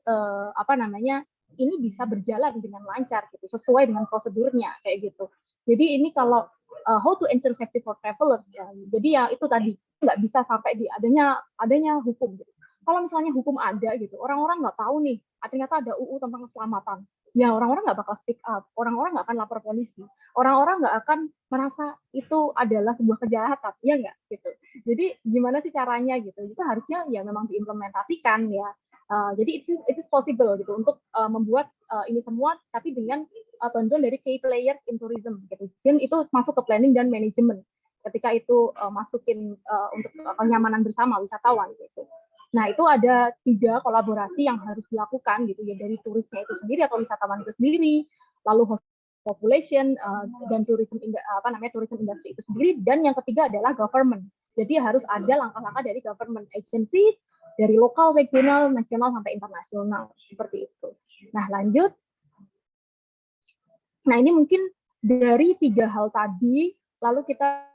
Speaker 8: apa namanya ini bisa berjalan dengan lancar, gitu, sesuai dengan prosedurnya kayak gitu. Jadi ini kalau how to ensure safety for travelers, ya. Jadi ya itu tadi nggak bisa sampai di adanya hukum. Gitu. Kalau misalnya hukum ada gitu, orang-orang nggak tahu nih, ternyata ada UU tentang keselamatan. Ya orang-orang nggak bakal speak up, orang-orang nggak akan lapor polisi, orang-orang nggak akan merasa itu adalah sebuah kejahatan, ya nggak gitu. Jadi gimana sih caranya gitu? Itu harusnya ya memang diimplementasikan ya. Jadi itu possible gitu untuk membuat ini semua, tapi dengan bantuan dari key players in tourism gitu. Dan itu masuk ke planning dan manajemen. Ketika itu masukin untuk kenyamanan bersama wisatawan gitu. Nah, itu ada 3 kolaborasi yang harus dilakukan gitu ya, dari turisnya itu sendiri atau wisatawan itu sendiri, lalu host population dan tourism industry itu sendiri, dan yang ketiga adalah government. Jadi harus ada langkah-langkah dari government agency, dari lokal, regional, nasional sampai internasional seperti itu. Nah, lanjut. Nah, ini mungkin dari 3 hal tadi, lalu kita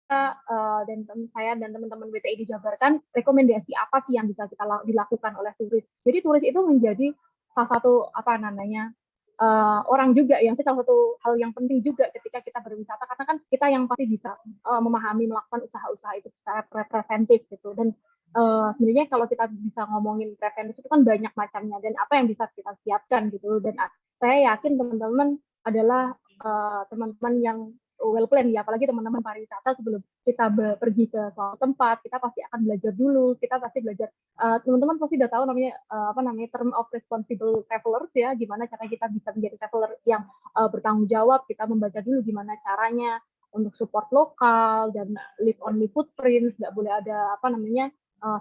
Speaker 8: dan saya dan teman-teman WTI dijabarkan rekomendasi apa sih yang bisa kita dilakukan oleh turis. Jadi turis itu menjadi salah satu orang juga yang salah satu hal yang penting juga ketika kita berwisata, karena kan kita yang pasti bisa memahami melakukan usaha-usaha itu secara preventif gitu. Dan sebenarnya kalau kita bisa ngomongin preventif itu kan banyak macamnya dan apa yang bisa kita siapkan gitu. Dan saya yakin teman-teman adalah teman-teman yang well plan ya, apalagi teman-teman pariwisata. Sebelum kita pergi ke suatu tempat, kita pasti akan belajar dulu, kita pasti belajar, teman-teman pasti udah tahu namanya term of responsible travelers ya, gimana cara kita bisa menjadi traveler yang bertanggung jawab. Kita membaca dulu gimana caranya untuk support lokal dan live only footprints, nggak boleh ada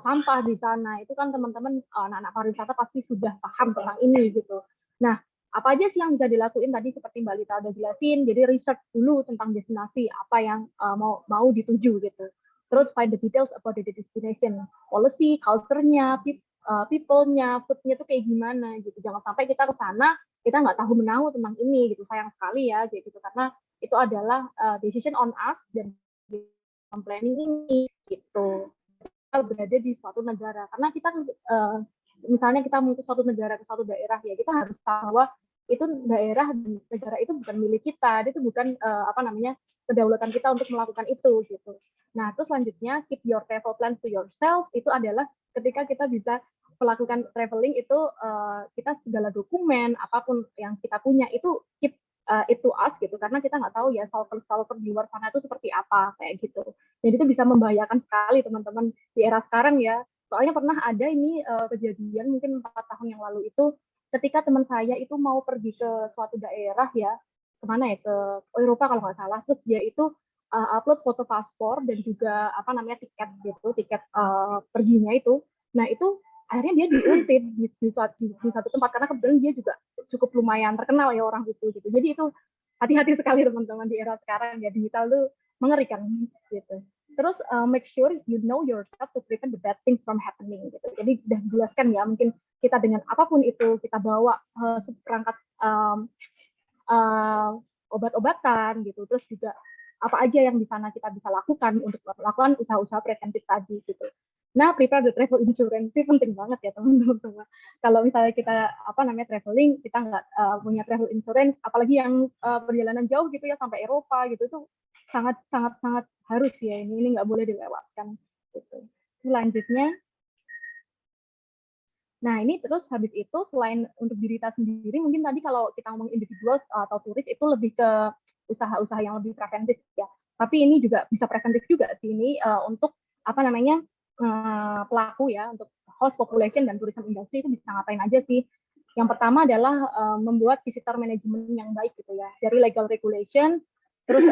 Speaker 8: sampah di sana. Itu kan teman-teman anak-anak pariwisata pasti sudah paham tentang ini gitu. Nah, apa aja sih yang bisa dilakuin tadi seperti Mbak Lita udah jelasin. Jadi research dulu tentang destinasi apa yang mau dituju gitu. Terus find the details about the destination, policy, culture-nya, people-nya, food-nya tuh kayak gimana gitu. Jangan sampai kita ke sana kita nggak tahu menahu tentang ini gitu. Sayang sekali ya gitu, karena itu adalah decision on us dan planning ini gitu. Kita berada di suatu negara, karena kita misalnya kita mau ke suatu negara, ke suatu daerah ya, kita harus tahu bahwa itu daerah dan negara itu bukan milik kita, itu bukan kedaulatan kita untuk melakukan itu gitu. Nah, terus selanjutnya keep your travel plan to yourself, itu adalah ketika kita bisa melakukan traveling itu kita segala dokumen apapun yang kita punya itu keep it to us gitu, karena kita nggak tahu ya stalker di luar sana itu seperti apa kayak gitu. Jadi itu bisa membahayakan sekali teman-teman di era sekarang ya. Soalnya pernah ada ini kejadian mungkin 4 tahun yang lalu itu, ketika teman saya itu mau pergi ke suatu daerah ya, kemana ya, ke Eropa kalau nggak salah, terus dia itu upload foto paspor dan juga tiket perginya itu. Nah itu akhirnya dia diuntit di satu tempat, karena kebetulan dia juga cukup lumayan terkenal ya orang itu gitu. Jadi itu hati-hati sekali teman-teman di era sekarang ya, digital tuh mengerikan gitu. Terus make sure you know yourself to prevent the bad things from happening gitu. Jadi udah dijelaskan ya, mungkin kita dengan apapun itu kita bawa seperangkat obat-obatan gitu, terus juga apa aja yang di sana kita bisa lakukan untuk melakukan usaha-usaha preventif tadi gitu. Nah, prepare the travel insurance itu penting banget ya teman-teman. Kalau misalnya kita traveling, kita nggak punya travel insurance, apalagi yang perjalanan jauh gitu ya sampai Eropa gitu, itu sangat harus ya, ini nggak boleh dilewatkan gitu. Selanjutnya, nah ini terus habis itu selain untuk diri kita sendiri, mungkin tadi kalau kita ngomong individual atau turis itu lebih ke usaha-usaha yang lebih preventif ya. Tapi ini juga bisa preventif juga sih ini untuk pelaku ya, untuk host population dan tourism industry itu bisa ngapain aja sih. Yang pertama adalah membuat visitor management yang baik gitu ya, dari legal regulation, terus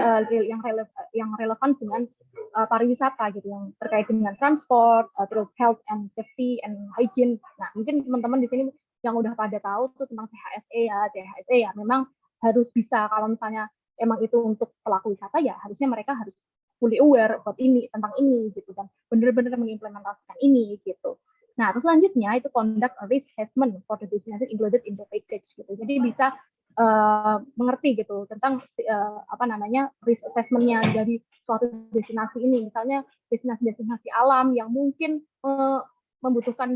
Speaker 8: yang relevan dengan pariwisata gitu, yang terkait dengan transport, terus health and safety and hygiene. Nah, mungkin teman-teman di sini yang udah pada tahu tuh tentang CHSE ya, memang harus bisa, kalau misalnya emang itu untuk pelaku wisata ya harusnya mereka harus fully aware about ini, tentang ini gitu, dan benar-benar mengimplementasikan ini gitu. Nah, terus selanjutnya itu conduct a risk assessment for the destination included in the package gitu. Jadi bisa mengerti gitu tentang risk assessment-nya dari suatu destinasi ini. Misalnya destinasi alam yang mungkin membutuhkan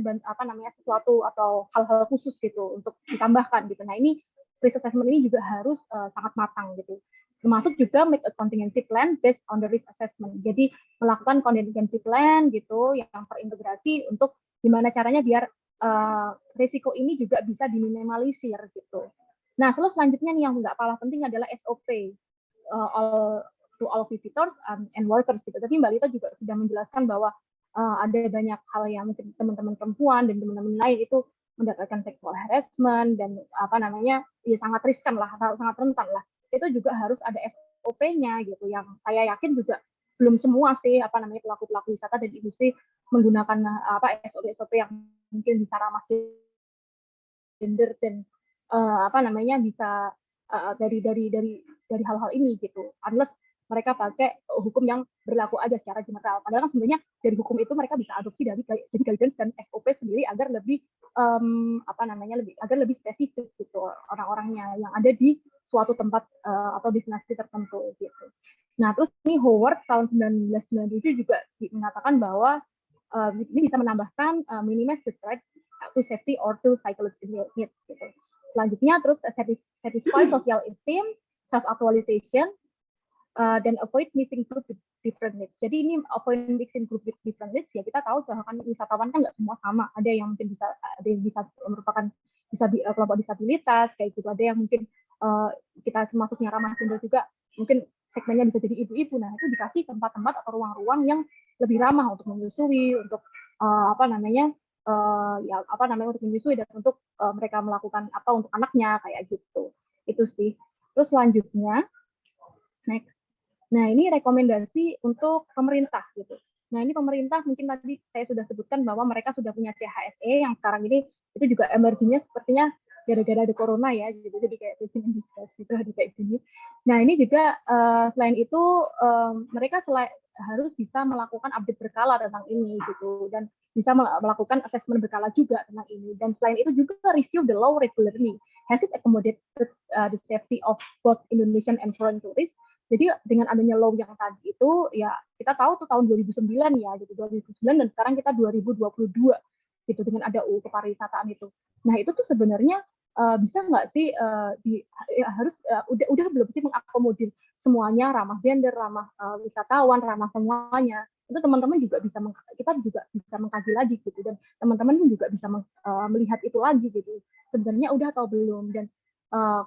Speaker 8: sesuatu atau hal-hal khusus gitu untuk ditambahkan gitu. Nah, ini risk assessment ini juga harus sangat matang gitu. Termasuk juga make a contingency plan based on the risk assessment. Jadi melakukan contingency plan gitu yang terintegrasi untuk gimana caranya biar risiko ini juga bisa diminimalisir gitu. Nah, terus selanjutnya nih yang nggak kalah penting adalah SOP to all visitors and workers gitu. Tadi Mbak Lita juga sudah menjelaskan bahwa ada banyak hal yang mungkin teman-teman perempuan dan teman-teman lain itu mendapatkan sexual harassment dan ya sangat riskan lah, sangat rentan lah. Itu juga harus ada SOP-nya gitu, yang saya yakin juga belum semua sih pelaku-pelaku wisata dan industri menggunakan SOP yang mungkin bisa ramah gender dan bisa dari hal-hal ini gitu, unless mereka pakai hukum yang berlaku aja secara general. Padahal kan sebenarnya dari hukum itu mereka bisa adopsi dari guidance dan SOP sendiri agar lebih agar lebih spesifik gitu orang-orangnya yang ada di suatu tempat atau destinasi tertentu gitu. Nah, terus ini Howard tahun 1997 juga mengatakan bahwa ini bisa menambahkan minimize the threat to safety or to psychological needs. Gitu. Selanjutnya, terus satisfy social esteem, self-actualization, dan avoid mixing group with different needs. Jadi ini avoid mixing group with different needs, ya kita tahu bahwa kan wisatawan kan nggak semua sama. Ada yang mungkin ada yang bisa merupakan kelompok disabilitas, kayak gitu. Ada yang mungkin kita termasuknya ramah gender juga, mungkin segmennya bisa jadi ibu-ibu. Nah, itu dikasih tempat-tempat atau ruang-ruang yang lebih ramah untuk menyusui, untuk untuk menyusui dan untuk mereka melakukan apa untuk anaknya kayak gitu. Itu sih. Terus selanjutnya, next. Nah, ini rekomendasi untuk pemerintah gitu. Nah, ini pemerintah mungkin tadi saya sudah sebutkan bahwa mereka sudah punya CHSE yang sekarang ini itu juga emerging-nya sepertinya gara-gara ada corona ya, gitu. Jadi kayak gitu ada kayak gini. Nah, ini juga selain itu mereka harus bisa melakukan update berkala tentang ini gitu, dan bisa melakukan assessment berkala juga tentang ini. Dan selain itu juga review the law regularly. Has it accommodated the safety of both Indonesian and foreign tourists? Jadi dengan adanya law yang tadi itu, ya kita tahu tuh tahun 2009 ya, gitu 2009 dan sekarang kita 2022 gitu dengan ada UU kepariwisataan itu. Nah itu tuh sebenarnya bisa nggak sih udah belum sih mengakomodir semuanya, ramah gender, ramah wisatawan, ramah semuanya. Itu teman-teman juga kita juga bisa mengkaji lagi gitu, dan teman-teman juga bisa melihat itu lagi gitu. Sebenarnya udah atau belum, dan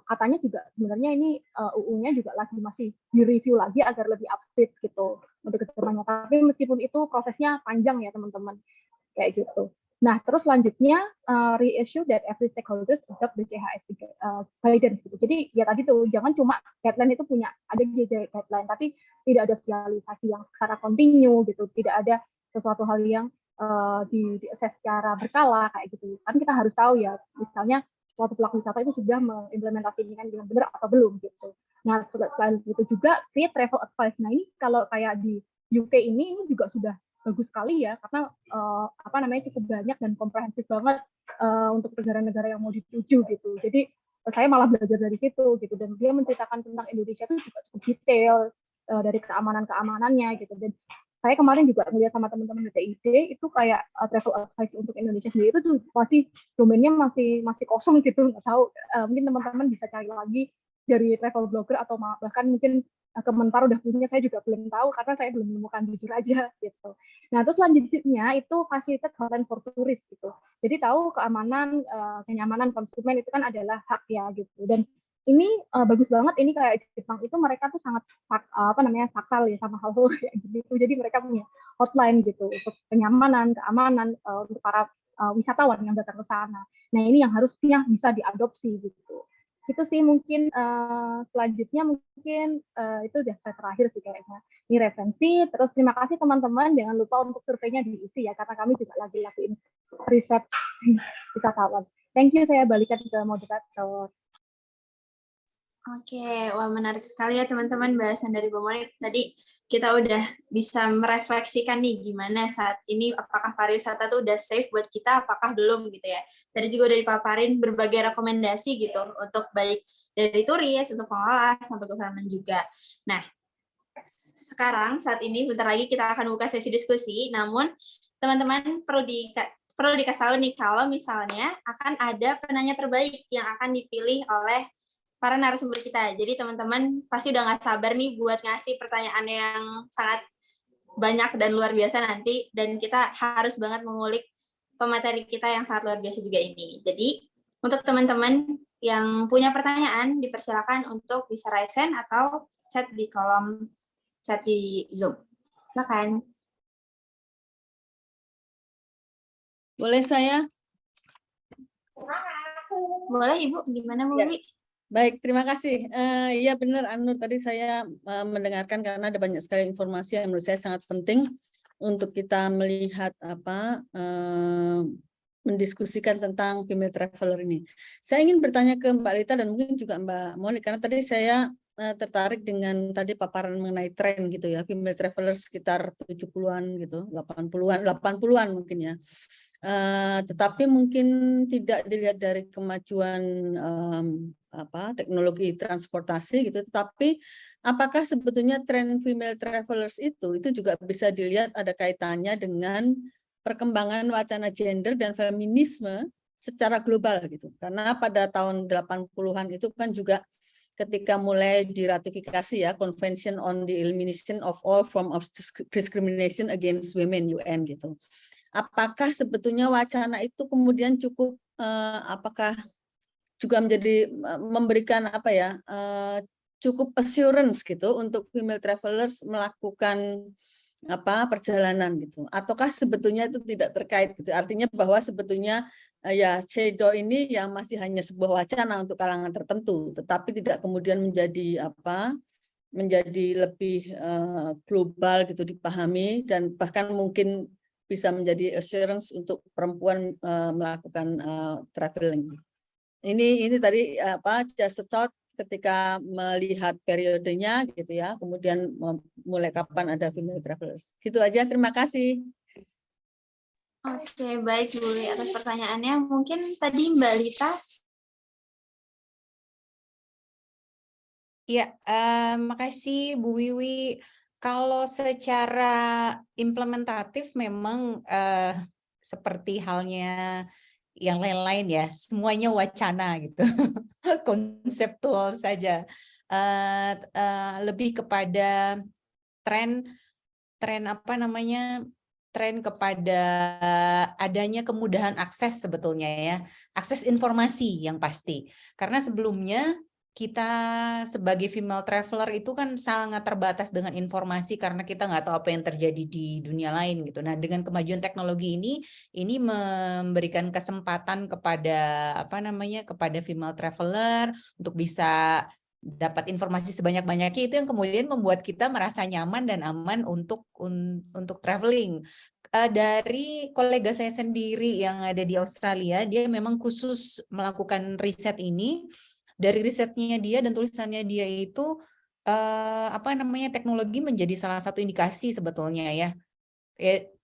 Speaker 8: katanya juga sebenarnya ini UU-nya juga masih direview lagi agar lebih update gitu untuk kedepannya. Tapi meskipun itu prosesnya panjang ya teman-teman, kayak gitu. Nah, terus selanjutnya reissue that every stakeholder adopt the CHSE guidance gitu. Jadi ya tadi tuh jangan cuma guideline itu ada guideline, tapi tidak ada sosialisasi yang secara kontinu gitu, tidak ada sesuatu hal yang di-assess secara berkala kayak gitu. Kan kita harus tahu ya, misalnya suatu pelaku wisata itu sudah mengimplementasikan dengan benar atau belum gitu. Nah, selain itu juga create travel advice. Nah, ini kalau kayak di UK ini juga sudah bagus sekali ya, karena cukup banyak dan komprehensif banget untuk negara-negara yang mau dituju gitu. Jadi saya malah belajar dari situ gitu, dan dia menceritakan tentang Indonesia itu juga cukup detail dari keamanannya gitu. Dan saya kemarin juga melihat sama teman-teman WTID itu kayak travel advice untuk Indonesia sendiri itu tuh masih domainnya masih kosong gitu, nggak tahu. Mungkin teman-teman bisa cari lagi dari travel blogger atau bahkan mungkin Kemenpar udah punya, saya juga belum tahu karena saya belum menemukan, jujur aja gitu. Nah, terus selanjutnya itu fasilitas hotline for turis gitu. Jadi tahu keamanan, kenyamanan konsumen itu kan adalah hak ya gitu. Dan ini bagus banget, ini kayak Jepang itu mereka tuh sangat sakral ya sama hal-hal kayak gitu. Jadi mereka punya hotline gitu untuk kenyamanan, keamanan untuk para wisatawan yang datang ke sana. Nah, ini yang harusnya bisa diadopsi gitu. Itu sih mungkin selanjutnya mungkin itu udah saya terakhir sih kayaknya. Ini referensi, terus terima kasih teman-teman, jangan lupa untuk surveinya diisi ya, karena kami juga lagi lakuin riset wisatawan. Thank you, saya balikan ke moderator.
Speaker 1: Oke, wah menarik sekali ya teman-teman bahasan dari Bu Monik. Tadi kita udah bisa merefleksikan nih gimana saat ini apakah pariwisata tuh udah safe buat kita, apakah belum gitu ya. Tadi juga udah dipaparin berbagai rekomendasi gitu untuk baik dari turis, untuk pengelola, sampai government juga. Nah, sekarang saat ini bentar lagi kita akan buka sesi diskusi, namun teman-teman perlu dikasih tahu nih kalau misalnya akan ada penanya terbaik yang akan dipilih oleh para narasumber kita. Jadi teman-teman pasti udah nggak sabar nih buat ngasih pertanyaan yang sangat banyak dan luar biasa nanti, dan kita harus banget mengulik pemateri kita yang sangat luar biasa juga ini. Jadi untuk teman-teman yang punya pertanyaan dipersilakan untuk bisa raise hand atau chat di kolom chat di Zoom. Silakan.
Speaker 2: Boleh saya?
Speaker 1: Boleh Ibu, gimana Bu?
Speaker 2: Ya. Baik, terima kasih. Iya benar Anur, tadi saya mendengarkan karena ada banyak sekali informasi yang menurut saya sangat penting untuk kita melihat mendiskusikan tentang female traveler ini. Saya ingin bertanya ke Mbak Lita dan mungkin juga Mbak Monik, karena tadi saya tertarik dengan tadi paparan mengenai tren gitu ya, female traveler sekitar 70-an gitu, 80-an mungkin ya. Tetapi mungkin tidak dilihat dari kemajuan teknologi transportasi gitu, tetapi apakah sebetulnya tren female travelers itu juga bisa dilihat ada kaitannya dengan perkembangan wacana gender dan feminisme secara global gitu. Karena pada tahun 80-an itu kan juga ketika mulai diratifikasi ya Convention on the Elimination of All Forms of Discrimination Against Women UN gitu. Apakah sebetulnya wacana itu kemudian cukup apakah juga menjadi memberikan cukup assurance gitu untuk female travelers melakukan perjalanan gitu, ataukah sebetulnya itu tidak terkait gitu, artinya bahwa sebetulnya ya CEDAW ini yang masih hanya sebuah wacana untuk kalangan tertentu, tetapi tidak kemudian menjadi menjadi lebih global gitu dipahami, dan bahkan mungkin bisa menjadi assurance untuk perempuan melakukan traveling. Ini tadi just a thought ketika melihat periodenya gitu ya, kemudian mulai kapan ada female travelers. Gitu aja, terima kasih.
Speaker 1: Oke, baik Bu Wi atas pertanyaannya. Mungkin tadi Mbak Lita.
Speaker 7: Ya, makasih Bu Wiwi. Kalau secara implementatif memang seperti halnya yang lain-lain ya, semuanya wacana gitu, konseptual saja. Lebih kepada tren tren kepada adanya kemudahan akses sebetulnya ya, akses informasi yang pasti. Karena sebelumnya kita sebagai female traveler itu kan sangat terbatas dengan informasi karena kita nggak tahu apa yang terjadi di dunia lain gitu. Nah, dengan kemajuan teknologi ini memberikan kesempatan kepada kepada female traveler untuk bisa dapat informasi sebanyak-banyaknya, itu yang kemudian membuat kita merasa nyaman dan aman untuk traveling. Dari kolega saya sendiri yang ada di Australia, dia memang khusus melakukan riset ini. Dari risetnya dia dan tulisannya dia itu teknologi menjadi salah satu indikasi sebetulnya ya.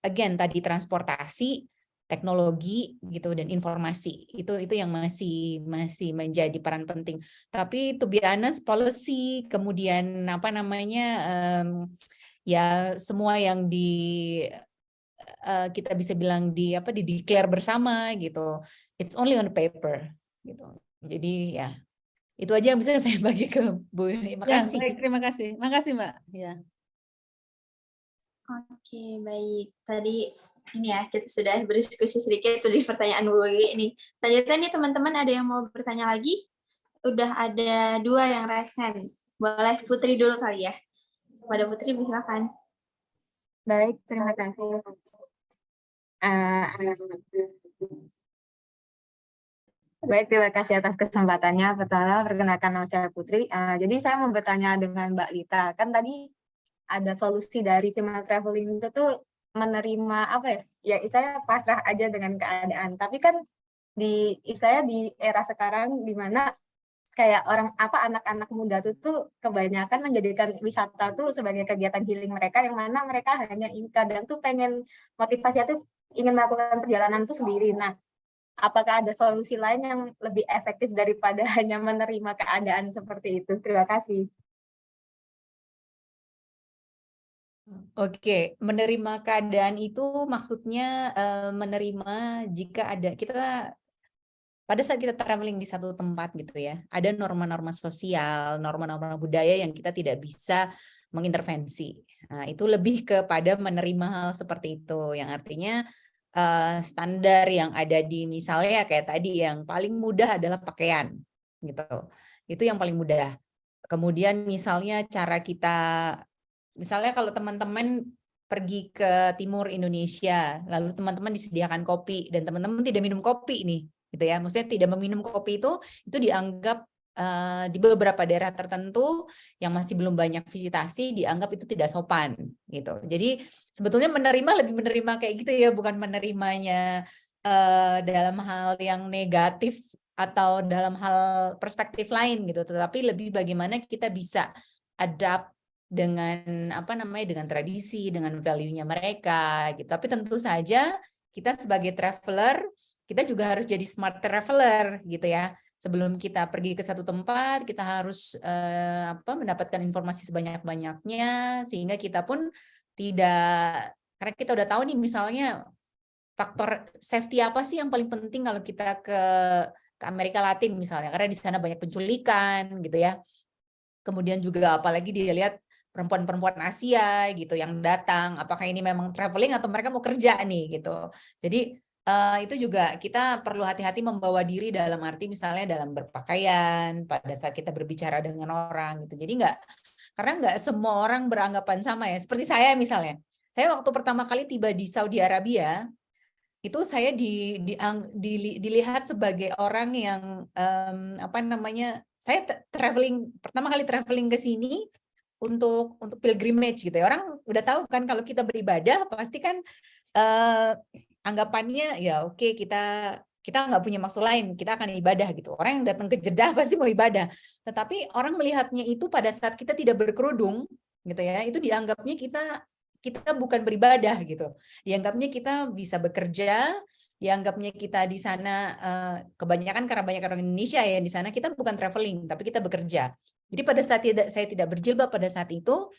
Speaker 7: Again tadi transportasi, teknologi gitu dan informasi itu yang masih menjadi peran penting. Tapi to be honest, policy kemudian ya semua yang kita bisa bilang di declare bersama gitu. It's only on paper gitu. Jadi ya itu aja yang bisa saya bagi ke Bu. Terima kasih.
Speaker 2: Baik, terima kasih. Makasih Mbak. Ya.
Speaker 1: Oke, baik. Tadi ini ya, kita sudah berdiskusi sedikit di pertanyaan Bu Wiwi ini. Selanjutnya nih teman-teman ada yang mau bertanya lagi? Udah ada 2 yang raise hand. Boleh Putri dulu kali ya. Pada Putri, silakan.
Speaker 9: Baik, terima kasih. Baik, terima kasih atas kesempatannya. Pertama, perkenalkan nama saya Putri. Jadi saya mau bertanya dengan Mbak Lita. Kan tadi ada solusi dari female traveling itu tuh menerima ya saya pasrah aja dengan keadaan. Tapi kan saya di era sekarang di mana kayak anak-anak muda tuh kebanyakan menjadikan wisata tuh sebagai kegiatan healing mereka, yang mana mereka hanya kadang tuh pengen motivasinya tuh ingin melakukan perjalanan tuh sendiri. Nah, apakah ada solusi lain yang lebih efektif daripada hanya menerima keadaan seperti itu? Terima kasih.
Speaker 7: Oke, menerima keadaan itu maksudnya menerima jika ada pada saat kita traveling di satu tempat gitu ya, ada norma-norma sosial, norma-norma budaya yang kita tidak bisa mengintervensi. Nah, itu lebih kepada menerima hal seperti itu, yang artinya standar yang ada di misalnya kayak tadi yang paling mudah adalah pakaian gitu. Itu yang paling mudah. Kemudian misalnya misalnya kalau teman-teman pergi ke timur Indonesia, lalu teman-teman disediakan kopi dan teman-teman tidak minum kopi nih, gitu ya. Maksudnya tidak meminum kopi itu dianggap di beberapa daerah tertentu yang masih belum banyak visitasi dianggap itu tidak sopan gitu. Jadi sebetulnya lebih menerima kayak gitu ya, bukan menerimanya dalam hal yang negatif atau dalam hal perspektif lain gitu, tetapi lebih bagaimana kita bisa adapt dengan dengan tradisi, dengan value-nya mereka gitu. Tapi tentu saja kita sebagai traveler, kita juga harus jadi smart traveler gitu ya. Sebelum kita pergi ke satu tempat, kita harus mendapatkan informasi sebanyak-banyaknya sehingga kita pun tidak, karena kita udah tahu nih misalnya faktor safety apa sih yang paling penting kalau kita ke Amerika Latin misalnya, karena di sana banyak penculikan gitu ya. Kemudian juga apalagi dia lihat perempuan-perempuan Asia gitu yang datang, apakah ini memang traveling atau mereka mau kerja nih gitu. Jadi itu juga kita perlu hati-hati membawa diri dalam arti misalnya dalam berpakaian pada saat kita berbicara dengan orang gitu. Jadi karena nggak semua orang beranggapan sama ya. Seperti saya misalnya, saya waktu pertama kali tiba di Saudi Arabia itu saya dilihat sebagai orang yang saya pertama kali traveling ke sini untuk pilgrimage gitu ya. Orang udah tahu kan kalau kita beribadah pasti kan anggapannya ya oke, kita nggak punya maksud lain, kita akan ibadah gitu. Orang yang datang ke Jeddah pasti mau ibadah. Tetapi orang melihatnya itu pada saat kita tidak berkerudung gitu ya, itu dianggapnya kita bukan beribadah gitu. Dianggapnya kita bisa bekerja, dianggapnya kita di sana kebanyakan karena banyak orang Indonesia ya di sana, kita bukan traveling tapi kita bekerja. Jadi pada saat saya tidak berjilbab pada saat itu,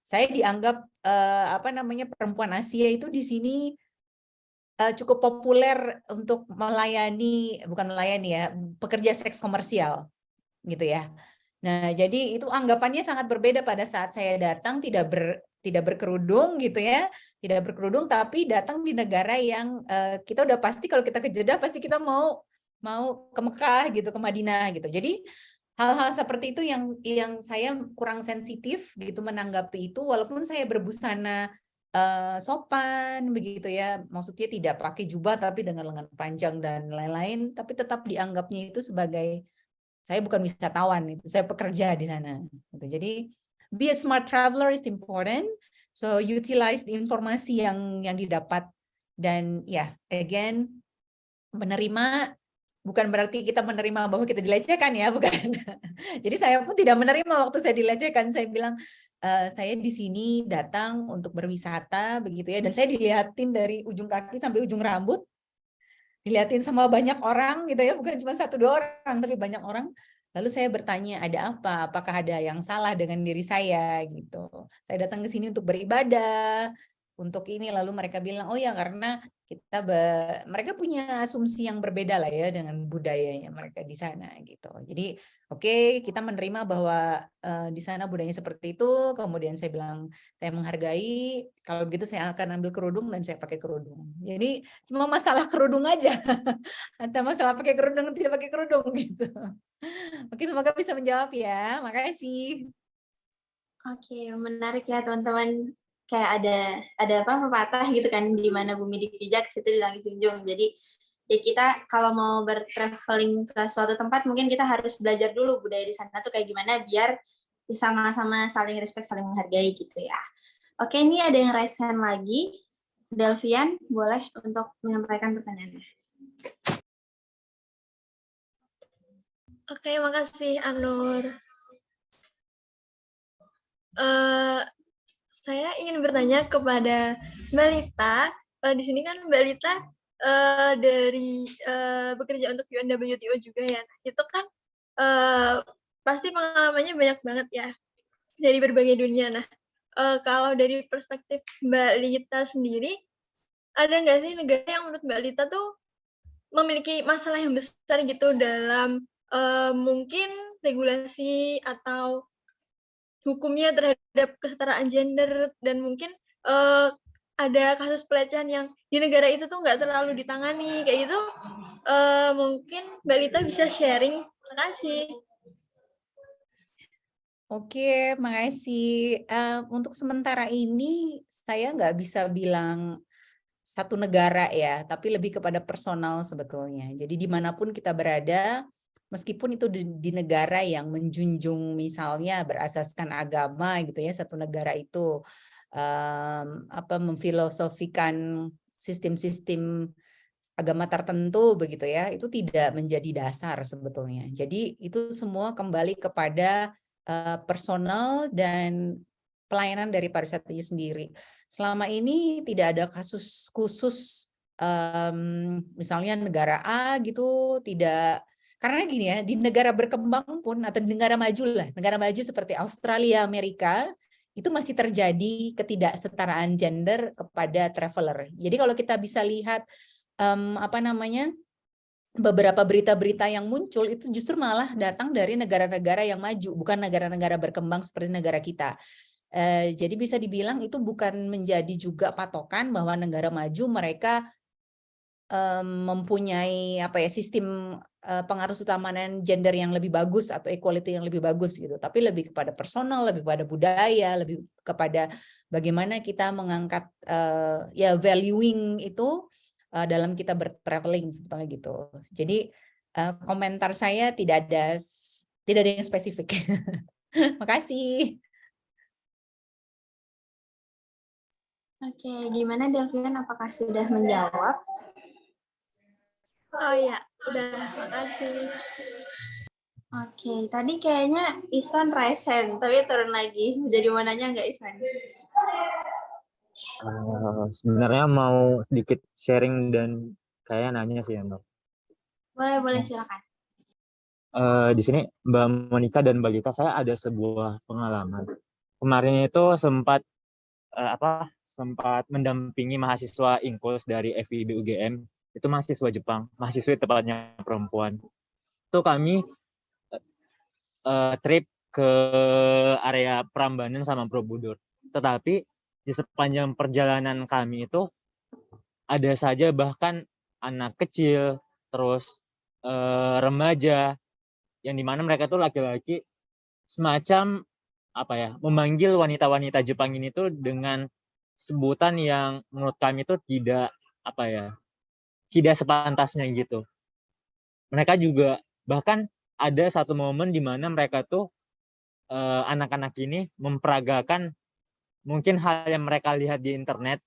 Speaker 7: saya dianggap perempuan Asia itu di sini cukup populer untuk bukan melayani ya, pekerja seks komersial gitu ya. Nah, jadi itu anggapannya sangat berbeda pada saat saya datang tidak berkerudung gitu ya, tidak berkerudung tapi datang di negara yang kita udah pasti kalau kita ke Jeddah pasti kita mau ke Mekah gitu, ke Madinah gitu. Jadi hal-hal seperti itu yang saya kurang sensitif gitu menanggapi itu, walaupun saya berbusana sopan begitu ya, maksudnya tidak pakai jubah tapi dengan lengan panjang dan lain-lain, tapi tetap dianggapnya itu sebagai saya bukan wisatawan, itu saya pekerja di sana. Gitu. Jadi be a smart traveler is important, so utilize the informasi yang didapat dan ya again menerima bukan berarti kita menerima bahwa kita dilecehkan ya, bukan. Jadi saya pun tidak menerima waktu saya dilecehkan, saya bilang saya di sini datang untuk berwisata begitu ya, dan saya dilihatin dari ujung kaki sampai ujung rambut, dilihatin sama banyak orang gitu ya, bukan cuma 1-2 orang tapi banyak orang. Lalu saya bertanya, ada apa? Apakah ada yang salah dengan diri saya gitu? Saya datang ke sini untuk beribadah, untuk ini, lalu mereka bilang oh ya karena mereka punya asumsi yang berbeda lah ya dengan budayanya mereka di sana gitu. Jadi oke, kita menerima bahwa di sana budayanya seperti itu. Kemudian saya bilang saya menghargai, kalau begitu saya akan ambil kerudung dan saya pakai kerudung. Jadi cuma masalah kerudung aja, atau masalah pakai kerudung tidak pakai kerudung gitu. Oke, semoga bisa menjawab ya. Makasih.
Speaker 1: Oke, menarik ya teman-teman. Kayak ada pepatah gitu kan, di mana bumi dipijak situ di langit junjung. Jadi ya kita kalau mau bertraveling ke suatu tempat mungkin kita harus belajar dulu budaya di sana tuh kayak gimana biar sama-sama saling respect, saling menghargai gitu ya. Oke, ini ada yang raise hand lagi. Delvian, boleh untuk menyampaikan pertanyaannya.
Speaker 10: Oke, makasih Anur. Saya ingin bertanya kepada Mbak Lita. Di sini kan Mbak Lita dari bekerja untuk UNWTO juga ya. Itu kan pasti pengalamannya banyak banget ya dari berbagai dunia. Nah, kalau dari perspektif Mbak Lita sendiri, ada nggak sih negara yang menurut Mbak Lita tuh memiliki masalah yang besar gitu dalam mungkin regulasi atau hukumnya terhadap kesetaraan gender, dan mungkin ada kasus pelecehan yang di negara itu tuh nggak terlalu ditangani kayak gitu, mungkin Mbak Lita bisa sharing. Terima kasih.
Speaker 7: Oke, makasih. Untuk sementara ini saya nggak bisa bilang satu negara ya, tapi lebih kepada personal sebetulnya. Jadi dimanapun kita berada, meskipun itu di negara yang menjunjung misalnya berasaskan agama gitu ya, satu negara itu memfilosofikan sistem-sistem agama tertentu begitu ya, itu tidak menjadi dasar sebetulnya. Jadi itu semua kembali kepada personal dan pelayanan dari pariwisatanya sendiri. Selama ini tidak ada kasus khusus misalnya negara A gitu tidak, karena gini ya, di negara berkembang pun atau di negara maju lah, negara maju seperti Australia, Amerika, itu masih terjadi ketidaksetaraan gender kepada traveler. Jadi kalau kita bisa lihat beberapa berita-berita yang muncul itu justru malah datang dari negara-negara yang maju, bukan negara-negara berkembang seperti negara kita. Jadi bisa dibilang itu bukan menjadi juga patokan bahwa negara maju mereka mempunyai sistem pengaruh utamanan gender yang lebih bagus atau equality yang lebih bagus gitu, tapi lebih kepada personal, lebih kepada budaya, lebih kepada bagaimana kita mengangkat valuing itu dalam kita bertraveling sebetulnya gitu. Jadi komentar saya tidak ada yang spesifik. Makasih.
Speaker 1: Oke, gimana Delvian? Apakah sudah menjawab?
Speaker 10: Oh ya, udah, makasih.
Speaker 1: Oke, tadi kayaknya Ihsan raise hand, tapi turun lagi. Jadi mau nanya nggak Ihsan?
Speaker 11: Sebenarnya mau sedikit sharing dan kayak nanya sih, Mbak.
Speaker 1: Boleh, silakan.
Speaker 11: Di sini Mbak Monica dan Mbak Lita, saya ada sebuah pengalaman. Kemarin itu sempat mendampingi mahasiswa Inkus dari FIB UGM, itu mahasiswa Jepang, mahasiswi tepatnya perempuan. Itu kami trip ke area Prambanan sama Borobudur. Tetapi di sepanjang perjalanan kami itu ada saja bahkan anak kecil, terus remaja, yang dimana mereka tuh laki-laki semacam memanggil wanita-wanita Jepang ini tuh dengan sebutan yang menurut kami itu tidak sepantasnya gitu. Mereka juga bahkan ada satu momen di mana mereka tuh anak-anak ini memperagakan mungkin hal yang mereka lihat di internet,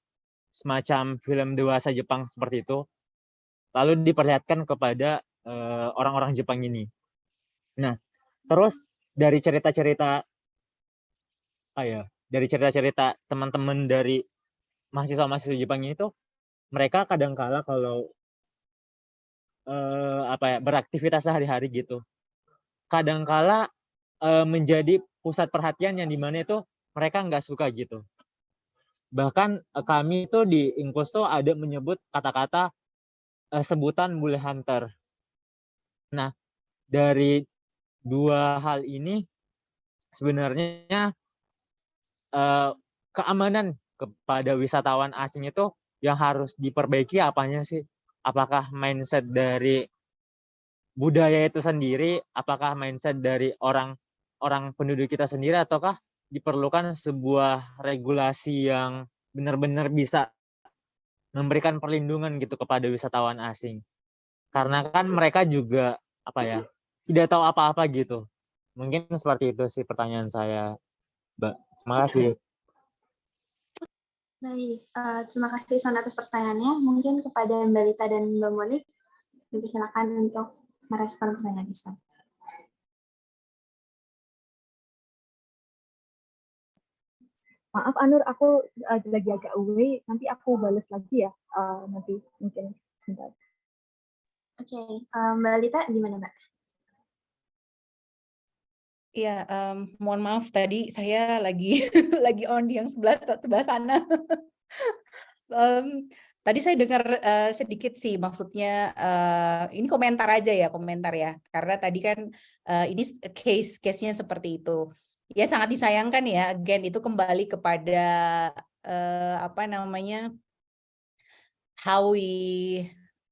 Speaker 11: semacam film dewasa Jepang seperti itu, lalu diperlihatkan kepada orang-orang Jepang ini. Nah, terus dari cerita-cerita teman-teman dari mahasiswa-mahasiswa Jepang ini tuh, mereka kadang-kala kalau beraktivitas sehari-hari gitu, kadang-kala menjadi pusat perhatian yang dimana itu mereka nggak suka gitu. Bahkan kami itu di Inkus tuh ada menyebut kata-kata sebutan bule hunter. Nah, dari dua hal ini sebenarnya keamanan kepada wisatawan asing itu yang harus diperbaiki apanya sih? Apakah mindset dari budaya itu sendiri, apakah mindset dari orang penduduk kita sendiri, ataukah diperlukan sebuah regulasi yang benar-benar bisa memberikan perlindungan gitu kepada wisatawan asing. Karena kan mereka juga tidak tahu apa-apa gitu. Mungkin seperti itu sih pertanyaan saya, Mbak. Terima kasih.
Speaker 1: Baik, terima kasih Ihsan atas pertanyaannya. Mungkin kepada Mbak Lita dan Mbak Monik, silakan untuk merespon pertanyaan Ihsan.
Speaker 8: Maaf Anur, aku lagi agak away, nanti aku balas lagi ya, nanti mungkin.
Speaker 1: Oke, Mbak Lita gimana Mbak?
Speaker 7: Iya, mohon maaf tadi saya lagi lagi on di yang sebelah sana. Tadi saya dengar sedikit sih, maksudnya ini komentar aja ya, karena tadi kan ini case-nya seperti itu. Ya sangat disayangkan ya, again itu kembali kepada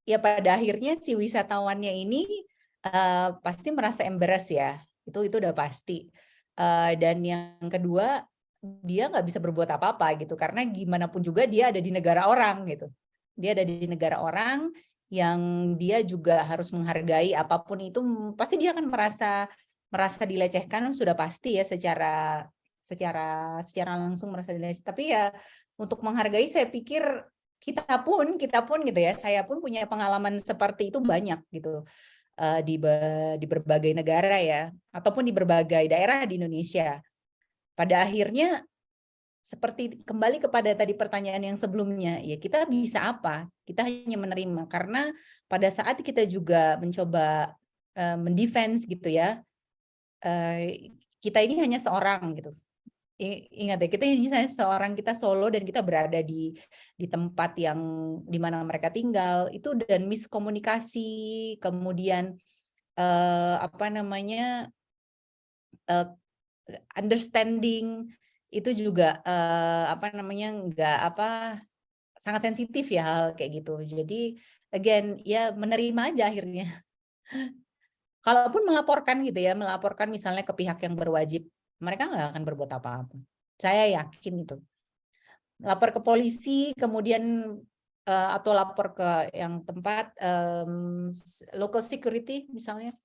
Speaker 7: ya pada akhirnya si wisatawannya ini pasti merasa embarrassed ya, itu udah pasti. Dan yang kedua, dia nggak bisa berbuat apa-apa gitu, karena gimana pun juga dia ada di negara orang gitu. Dia ada di negara orang yang dia juga harus menghargai apapun itu, pasti dia akan merasa dilecehkan, sudah pasti ya, secara langsung merasa dilecehkan. Tapi ya untuk menghargai, saya pikir kita pun gitu ya, saya pun punya pengalaman seperti itu banyak gitu di berbagai negara ya, ataupun di berbagai daerah di Indonesia. Pada akhirnya seperti kembali kepada tadi pertanyaan yang sebelumnya, ya kita bisa apa? Kita hanya menerima, karena pada saat kita juga mencoba mendefense gitu ya, kita ini hanya seorang gitu. Ingat ya, kita ini hanya seorang, kita solo dan kita berada di tempat yang di mana mereka tinggal itu, dan miskomunikasi, kemudian understanding itu juga sangat sensitif ya hal kayak gitu. Jadi again ya menerima aja akhirnya. Kalaupun melaporkan gitu ya, melaporkan misalnya ke pihak yang berwajib, mereka nggak akan berbuat apa-apa. Saya yakin itu. Lapor ke polisi, kemudian atau lapor ke yang tempat local security misalnya.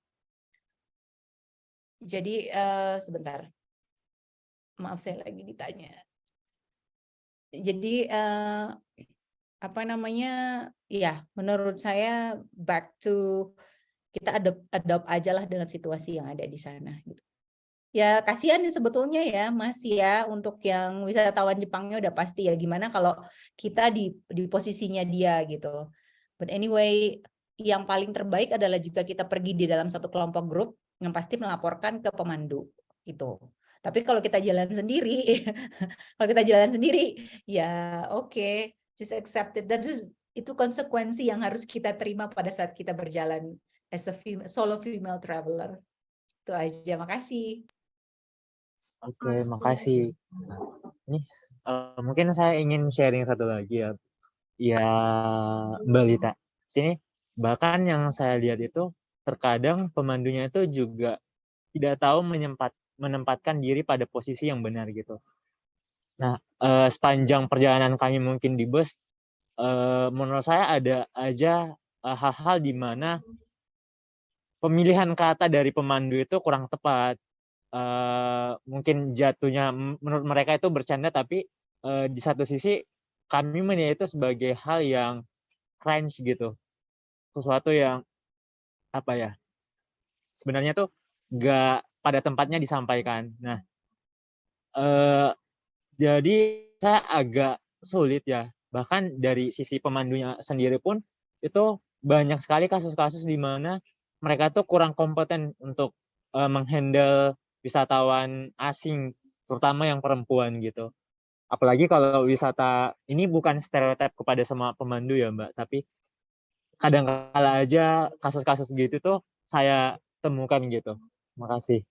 Speaker 7: Jadi sebentar, maaf saya lagi ditanya. Jadi ya menurut saya back to kita adopt aja lah dengan situasi yang ada di sana gitu. Ya kasihan sebetulnya ya Mas ya, untuk yang wisatawan Jepangnya udah pasti ya, gimana kalau kita di posisinya dia gitu. But anyway, yang paling terbaik adalah jika kita pergi di dalam satu kelompok grup yang pasti melaporkan ke pemandu itu. Tapi kalau kita jalan sendiri, ya oke, just accept it. Itu konsekuensi yang harus kita terima pada saat kita berjalan as a solo female traveler. Itu aja, makasih.
Speaker 11: Oke, makasih. Ini mungkin saya ingin sharing satu lagi ya. Ya, Mbak Lita. Sini, bahkan yang saya lihat itu terkadang pemandunya itu juga tidak tahu menempatkan diri pada posisi yang benar gitu. Nah, sepanjang perjalanan kami mungkin di bus, menurut saya ada aja hal-hal di mana pemilihan kata dari pemandu itu kurang tepat. Mungkin jatuhnya menurut mereka itu bercanda, tapi di satu sisi kami menilai itu sebagai hal yang cringe gitu, sesuatu yang apa ya, sebenarnya tuh nggak pada tempatnya disampaikan. Nah, jadi saya agak sulit ya, bahkan dari sisi pemandunya sendiri pun itu banyak sekali kasus-kasus di mana mereka tuh kurang kompeten untuk menghandle wisatawan asing, terutama yang perempuan gitu. Apalagi kalau wisata ini bukan stereotip kepada semua pemandu ya Mbak, tapi kadang-kala aja kasus-kasus gitu tuh saya temukan gitu. Makasih.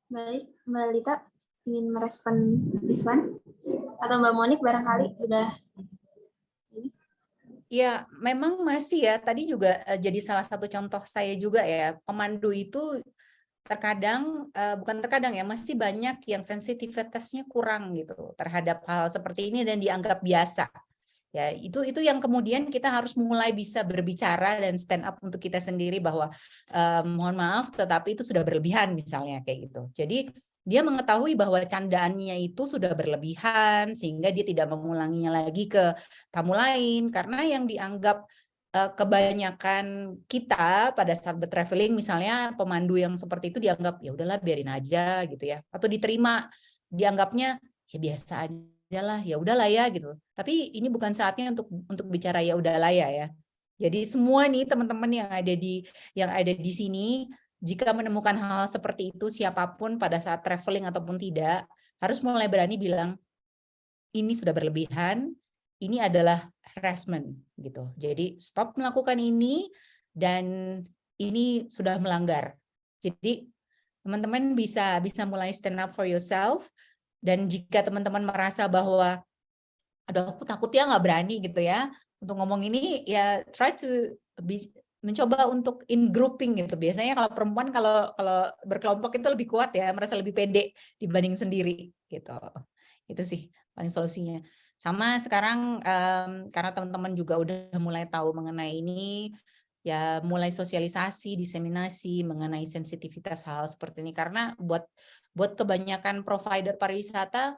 Speaker 1: Baik, Mbak Lita ingin merespon this one? Atau Mbak Monik barangkali udah?
Speaker 7: Ya, memang masih ya. Tadi juga jadi salah satu contoh saya juga ya. Pemandu itu terkadang, bukan terkadang ya, masih banyak yang sensitivitasnya kurang gitu terhadap hal seperti ini dan dianggap biasa. Ya, itu yang kemudian kita harus mulai bisa berbicara dan stand up untuk kita sendiri bahwa mohon maaf, tetapi itu sudah berlebihan misalnya kayak gitu. Jadi dia mengetahui bahwa candaannya itu sudah berlebihan sehingga dia tidak mengulanginya lagi ke tamu lain, karena yang dianggap kebanyakan kita pada saat bertraveling misalnya pemandu yang seperti itu dianggap ya udahlah biarin aja gitu ya, atau diterima dianggapnya ya biasa aja lah, ya udahlah ya gitu. Tapi ini bukan saatnya untuk bicara ya udahlah ya. Jadi semua nih teman-teman yang ada di sini, jika menemukan hal seperti itu siapapun pada saat traveling ataupun tidak, harus mulai berani bilang ini sudah berlebihan, ini adalah harassment gitu. Jadi stop melakukan ini dan ini sudah melanggar. Jadi teman-teman bisa mulai stand up for yourself, dan jika teman-teman merasa bahwa aduh aku takut ya nggak berani gitu ya untuk ngomong ini, ya try to mencoba untuk in grouping gitu. Biasanya kalau perempuan kalau berkelompok itu lebih kuat ya, merasa lebih pede dibanding sendiri gitu. Itu sih paling solusinya. Sama sekarang karena teman-teman juga udah mulai tahu mengenai ini, ya mulai sosialisasi, diseminasi mengenai sensitivitas hal seperti ini, karena buat kebanyakan provider pariwisata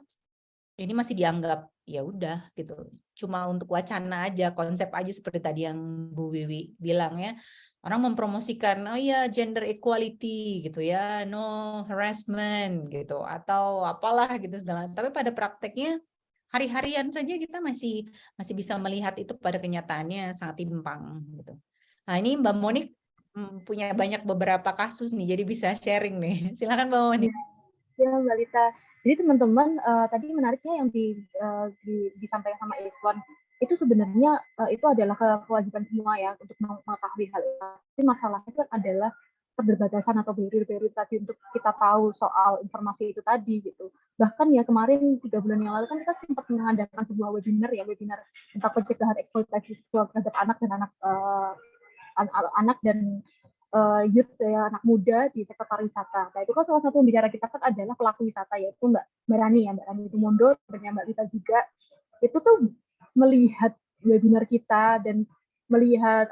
Speaker 7: ini masih dianggap ya udah gitu, cuma untuk wacana aja, konsep aja seperti tadi yang Bu Wiwi bilang ya. Orang mempromosikan oh ya gender equality gitu ya, no harassment gitu atau apalah gitu segala. Tapi pada prakteknya hari-harian saja kita masih bisa melihat itu pada kenyataannya sangat timpang gitu. Nah, ini Mbak Monik punya banyak beberapa kasus nih, jadi bisa sharing nih. Silakan Mbak Monik.
Speaker 8: Ya, Mbak Lita. Jadi teman-teman, tadi menariknya yang disampaikan sama Irfan, itu sebenarnya itu adalah kewajiban semua ya untuk mengetahui hal itu. Tapi masalahnya itu adalah keterbatasan atau barrier tadi untuk kita tahu soal informasi itu tadi gitu. Bahkan ya kemarin 3 bulan yang lalu kan kita sempat mengadakan sebuah webinar tentang pencegahan eksploitasi seksual terhadap anak dan youth ya, anak muda di sektor pariwisata. Nah itu kan salah satu pembicara kita kan adalah pelaku wisata, yaitu Mbak Rani Tumondo, sebenarnya Mbak Lita juga. Itu tuh melihat webinar kita dan melihat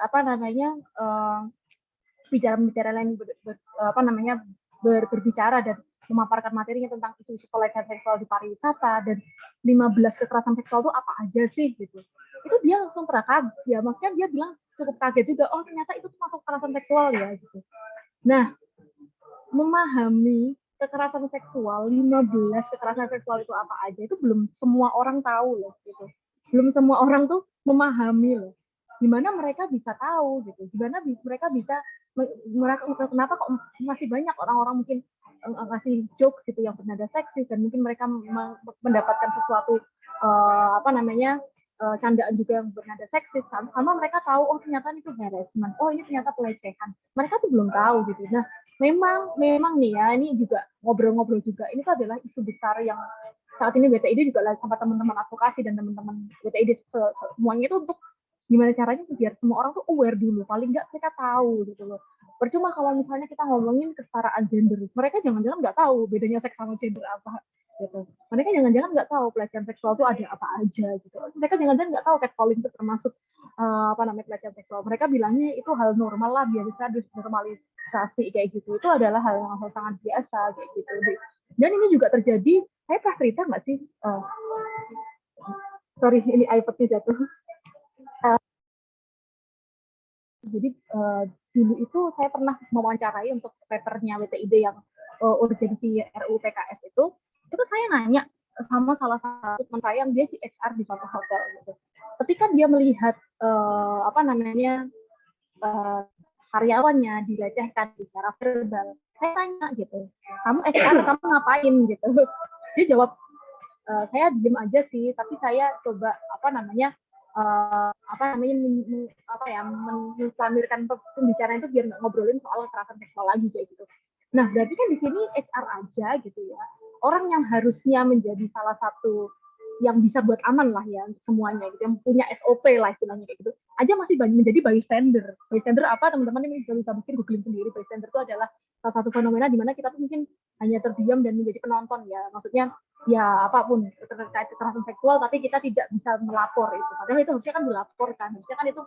Speaker 8: bicara lain berbicara dan memaparkan materinya tentang isu pelecehan seksual di pariwisata dan 15 kekerasan seksual itu apa aja sih gitu. Itu dia langsung terkaget ya, maksudnya dia bilang cukup kaget juga, oh ternyata itu masuk kekerasan seksual ya gitu. Nah, memahami kekerasan seksual, 15 kekerasan seksual itu apa aja itu belum semua orang tahu loh gitu. Belum semua orang tuh memahami loh. Gimana mereka bisa tahu gitu. Gimana mereka bisa kenapa kok masih banyak orang-orang mungkin ngasih jokes gitu yang bernada seksis dan mungkin mereka mendapatkan sesuatu candaan juga yang bernada seksis sama mereka tahu oh ternyata itu harassment, oh ini ternyata pelecehan, mereka tuh belum tahu gitu. Nah memang nih ya, ini juga ngobrol-ngobrol juga, ini tuh adalah isu besar yang saat ini WTID juga lagi sama teman-teman advokasi dan teman-teman WTID semuanya itu untuk gimana caranya biar semua orang tuh aware dulu, paling nggak mereka tahu gitu loh. Percuma kalau misalnya kita ngomongin kesetaraan gender, mereka jangan-jangan nggak tahu bedanya seks sama gender apa gitu. Mereka jangan-jangan nggak tahu pelecehan seksual itu ada apa aja gitu. Mereka jangan-jangan nggak tahu catcalling itu termasuk pelecehan seksual. Mereka bilangnya itu hal normal lah, biasa normalisasi kayak gitu. Itu adalah hal yang sangat biasa kayak gitu. Dan ini juga terjadi, saya pernah cerita nggak sih? Sorry, ini iPad-nya jatuh. Jadi dulu itu saya pernah mewawancarai untuk papernya WTID yang urgensi RUU PKS itu saya nanya sama salah satu teman saya yang dia HR di suatu hotel gitu. Ketika dia melihat karyawannya dilecehkan secara verbal, saya tanya gitu, kamu HR kamu ngapain gitu? Dia jawab, saya diem aja sih, tapi saya coba mensamirkan pembicaraan itu biar nggak ngobrolin soal kekerasan seksual lagi kayak gitu. Nah berarti kan di sini HR aja gitu ya, orang yang harusnya menjadi salah satu yang bisa buat aman lah ya semuanya gitu, yang punya SOP lah istilahnya kayak gitu, aja masih menjadi bystander. Bystander apa teman-teman ini bisa bikin googling sendiri. Bystander itu adalah salah satu fenomena di mana kita tuh mungkin hanya terdiam dan menjadi penonton ya, maksudnya ya apapun terkait kekerasan seksual tapi kita tidak bisa melapor itu, padahal itu harusnya kan dilaporkan, harusnya kan itu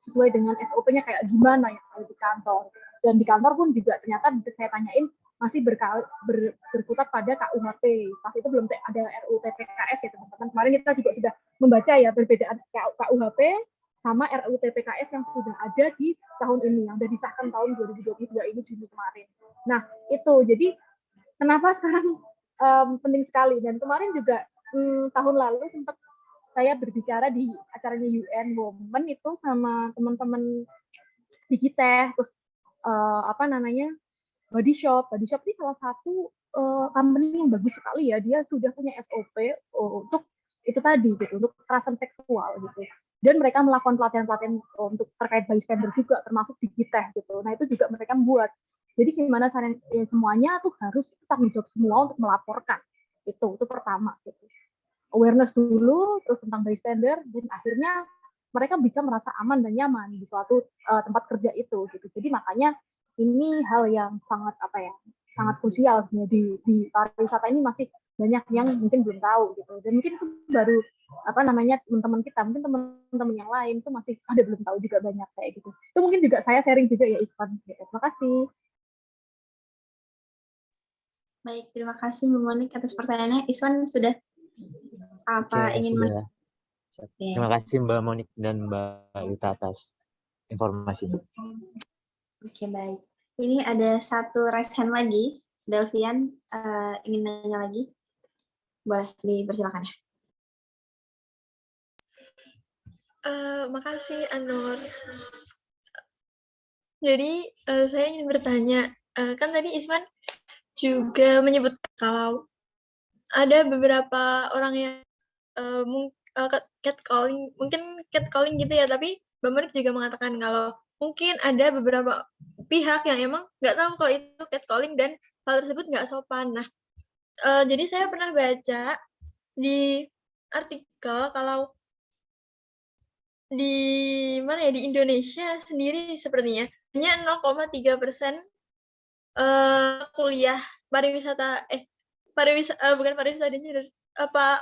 Speaker 8: sesuai dengan SOP-nya kayak gimana ya di kantor. Dan di kantor pun juga ternyata saya tanyain masih berkutat pada KUHP. Pas itu belum ada RUU TPKS ya teman-teman. Kemarin kita juga sudah membaca ya perbedaan KUHP sama RUU TPKS yang sudah ada di tahun ini, yang sudah disahkan tahun 2022 ini Juni kemarin. Nah itu jadi kenapa sekarang penting sekali. Dan kemarin juga tahun lalu sempat saya berbicara di acaranya UN Women itu sama teman-teman Digitech, terus Body Shop ini salah satu company yang bagus sekali ya, dia sudah punya SOP untuk itu tadi gitu, untuk kekerasan seksual gitu. Dan mereka melakukan pelatihan-pelatihan untuk terkait bystander juga, termasuk Digitech gitu. Nah itu juga mereka membuat. Jadi gimana caranya semuanya tuh harus tanggung jawab semua untuk melaporkan. Itu pertama gitu. Awareness dulu, terus tentang bystander, dan akhirnya mereka bisa merasa aman dan nyaman di suatu tempat kerja itu gitu. Jadi makanya ini hal yang sangat sangat krusial di pariwisata ini, masih banyak yang mungkin belum tahu gitu. Dan mungkin itu baru teman-teman kita, mungkin teman-teman yang lain itu masih ada belum tahu juga banyak kayak gitu. Itu mungkin juga saya sharing juga ya Irfan. Terima kasih.
Speaker 1: Baik, terima kasih Mbak Monik atas pertanyaannya. Iswan sudah? Apa
Speaker 11: Oke,
Speaker 1: ingin
Speaker 11: sudah.
Speaker 1: Oke.
Speaker 11: Terima kasih Mbak Monik dan Mbak Lita atas informasinya.
Speaker 1: Oke, baik. Ini ada satu raise hand lagi. Delvian ingin nanya lagi? Boleh dipersilakan ya.
Speaker 10: Makasih Anur. Jadi saya ingin bertanya, kan tadi Isman juga menyebut kalau ada beberapa orang yang catcalling, mungkin catcalling gitu ya, tapi Mbak Monik juga mengatakan kalau mungkin ada beberapa pihak yang emang nggak tahu kalau itu catcalling dan hal tersebut nggak sopan. Nah, jadi saya pernah baca di artikel kalau di mana ya, di Indonesia sendiri sepertinya hanya 0,3% kuliah pariwisata bukan pariwisata gender,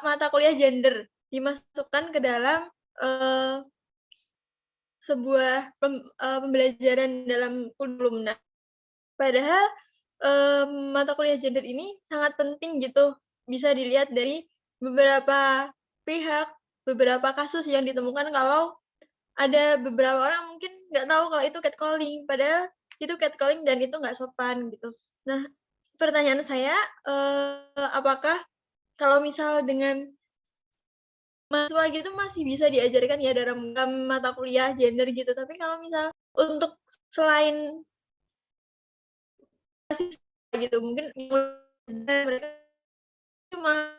Speaker 10: mata kuliah gender dimasukkan ke dalam sebuah pembelajaran dalam kurikulum. Nah, padahal mata kuliah gender ini sangat penting gitu, bisa dilihat dari beberapa pihak, beberapa kasus yang ditemukan kalau ada beberapa orang mungkin nggak tahu kalau itu catcalling, padahal itu catcalling dan itu nggak sopan gitu. Nah, pertanyaan saya, apakah kalau misal dengan mahasiswa gitu masih bisa diajarkan ya dalam mata kuliah gender gitu, tapi kalau misal untuk selain mahasiswa gitu, mungkin mereka cuma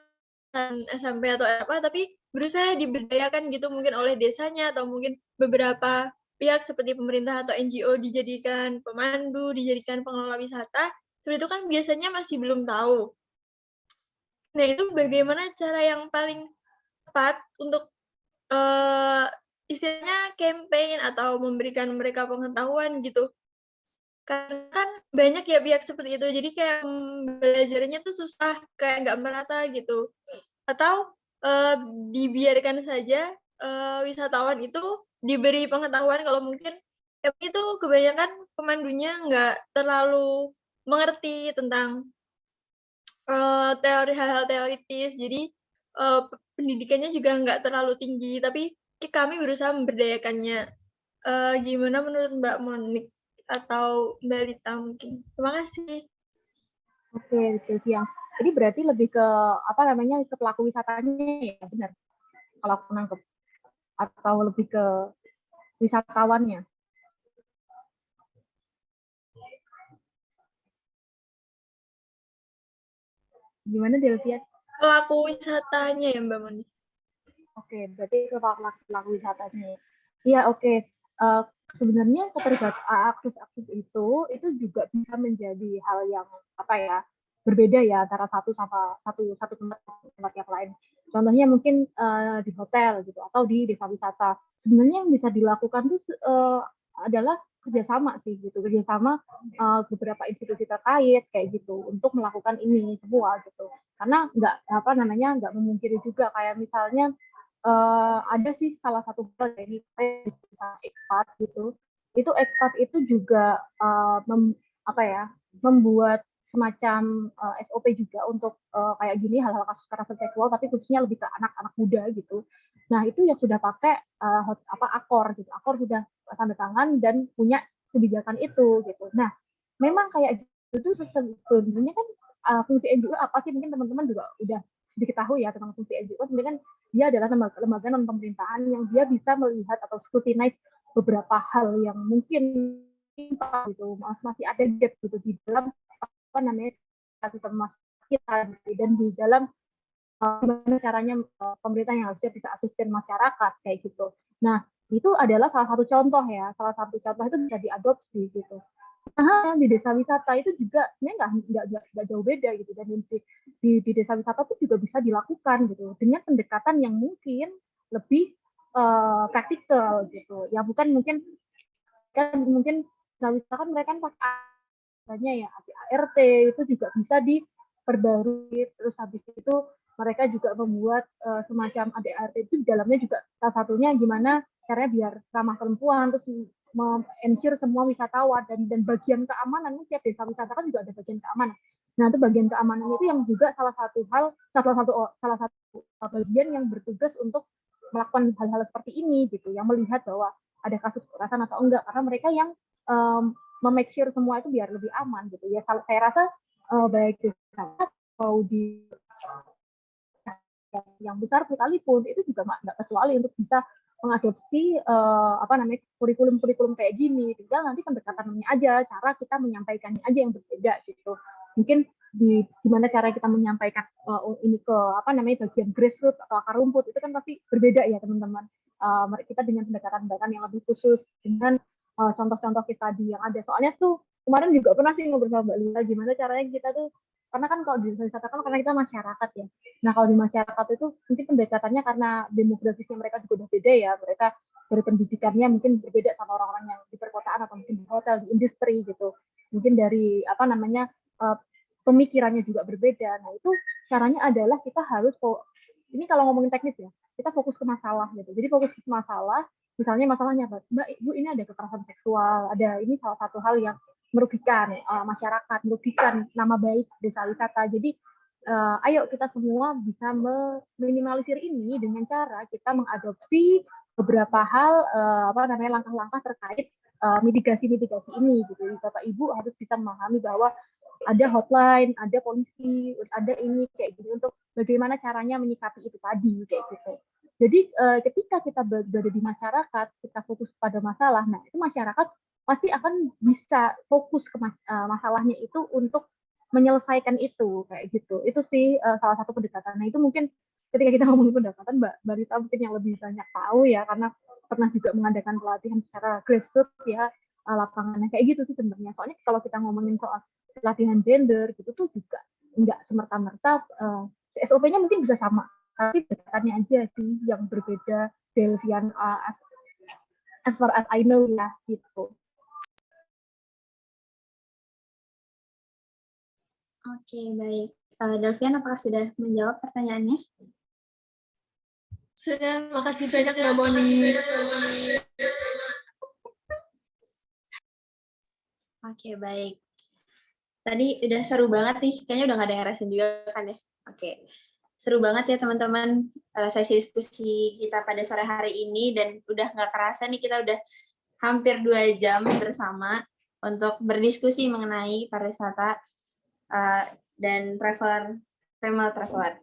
Speaker 10: SMP atau apa, tapi berusaha diberdayakan gitu mungkin oleh desanya atau mungkin beberapa pihak seperti pemerintah atau NGO dijadikan pemandu, dijadikan pengelola wisata, seperti itu kan biasanya masih belum tahu. Nah, itu bagaimana cara yang paling tepat untuk istilahnya campaign atau memberikan mereka pengetahuan gitu. Karena kan banyak ya pihak seperti itu, jadi kayak belajarnya tuh susah, kayak nggak merata gitu. Atau dibiarkan saja wisatawan itu diberi pengetahuan kalau mungkin itu kebanyakan pemandunya nggak terlalu mengerti tentang hal-hal teoritis, jadi pendidikannya juga nggak terlalu tinggi, tapi kami berusaha memberdayakannya. Gimana menurut Mbak Monik atau Mbak Lita mungkin? Terima kasih.
Speaker 8: Oke, Sylvia. Jadi berarti lebih ke apa namanya ke pelaku wisatanya ya, benar? Kalau aku nangkep, atau lebih ke wisatawannya? Gimana Delvia?
Speaker 10: Pelaku wisatanya ya Mbak Monik.
Speaker 8: Oke, berarti ke pelaku wisatanya. Iya, oke. Sebenarnya akses itu juga bisa menjadi hal yang apa ya, berbeda ya antara satu tempat yang lain. Contohnya mungkin di hotel gitu atau di desa wisata. Sebenarnya yang bisa dilakukan itu adalah kerjasama sih gitu, kerjasama beberapa institusi terkait kayak gitu untuk melakukan ini semua gitu. Karena nggak memungkiri juga kayak misalnya ada sih salah satu hal ini expat gitu. Expat itu juga membuat semacam SOP juga untuk kayak gini hal-hal kasus kekerasan seksual, tapi khususnya lebih ke anak-anak muda gitu. Nah itu yang sudah pakai akor gitu, akor sudah tanda tangan dan punya kebijakan itu gitu. Nah memang kayak gitu sebenarnya kan fungsi NGO apa sih, mungkin teman-teman juga udah diketahui ya tentang fungsi NGO. Sebenarnya kan dia adalah lembaga non pemerintahan yang dia bisa melihat atau scrutinize beberapa hal yang mungkin gitu masih ada gap gitu di dalam sistem kita gitu, dan di dalam gimana caranya pemerintah yang harusnya bisa asisten masyarakat kayak gitu. Nah itu adalah salah satu contoh itu bisa diadopsi gitu. Nah, di desa wisata itu juga sebenarnya nggak jauh beda gitu, dan di desa wisata itu juga bisa dilakukan gitu dengan pendekatan yang mungkin lebih praktikal gitu. Ya bukan mungkin desa wisata kan mereka kan pakai ya ART itu juga bisa diperbarui, terus habis itu mereka juga membuat semacam ADART itu di dalamnya juga salah satunya gimana caranya biar ramah perempuan, terus ensure semua wisatawan dan bagian keamanan. Setiap desa wisata kan juga ada bagian keamanan. Nah itu bagian keamanan itu yang juga salah satu bagian yang bertugas untuk melakukan hal-hal seperti ini gitu, yang melihat bahwa ada kasus kekerasan atau enggak, karena mereka yang make sure semua itu biar lebih aman gitu ya. Saya rasa baik di sana atau di yang besar sekalipun itu juga nggak kecuali untuk bisa mengadopsi kurikulum-kurikulum kayak gini. Tinggal nanti pendekatannya aja, cara kita menyampaikannya aja yang berbeda gitu. Mungkin di gimana cara kita menyampaikan ini ke bagian grassroots atau akar rumput itu kan pasti berbeda ya teman-teman. Kita dengan pendekatan-pendekatan yang lebih khusus dengan contoh-contoh kita yang ada. Soalnya tuh kemarin juga pernah sih ngobrol sama Mbak Lila gimana caranya kita tuh, karena kan kalau di wisata kan karena kita masyarakat ya. Nah kalau di masyarakat itu mungkin pendekatannya karena demografisnya mereka juga udah beda ya, mereka dari pendidikannya mungkin berbeda sama orang-orang yang di perkotaan atau mungkin di hotel, di industri gitu. Mungkin dari pemikirannya juga berbeda. Nah itu caranya adalah kita harus ini kalau ngomongin teknis ya, kita fokus ke masalah gitu. Jadi fokus ke masalah, misalnya masalahnya Mbak, Ibu ini ada kekerasan seksual, ada ini salah satu hal yang merugikan masyarakat, merugikan nama baik desa wisata. Jadi ayo kita semua bisa meminimalisir ini dengan cara kita mengadopsi beberapa hal langkah-langkah terkait mitigasi-mitigasi ini gitu. Bapak Ibu harus bisa memahami bahwa ada hotline, ada polisi, ada ini kayak gini untuk bagaimana caranya menyikapi itu tadi kayak gitu. Jadi ketika kita berada di masyarakat, kita fokus pada masalah, nah itu masyarakat pasti akan bisa fokus ke masalahnya itu untuk menyelesaikan itu kayak gitu. Itu sih salah satu pendekatan. Nah itu mungkin ketika kita ngomongin pendekatan, Mbak Rita mungkin yang lebih banyak tahu ya, karena pernah juga mengadakan pelatihan secara grassroots ya, lapangannya kayak gitu sih sebenarnya. Soalnya kalau kita ngomongin soal pelatihan gender gitu tuh juga nggak semerta-merta SOP-nya mungkin bisa sama, tapi pendekatannya aja sih yang berbeda. Delvian as far as I know ya gitu.
Speaker 1: Oke, baik. Delvian, apakah sudah menjawab pertanyaannya?
Speaker 10: Sudah, makasih banyak Mbak Moni.
Speaker 1: Oke, baik. Tadi udah seru banget nih, kayaknya udah nggak ada yang rasain juga kan ya? Oke, seru banget ya teman-teman sesi diskusi kita pada sore hari ini, dan udah nggak kerasa nih kita udah hampir 2 jam bersama untuk berdiskusi mengenai pariwisata dan female traveler.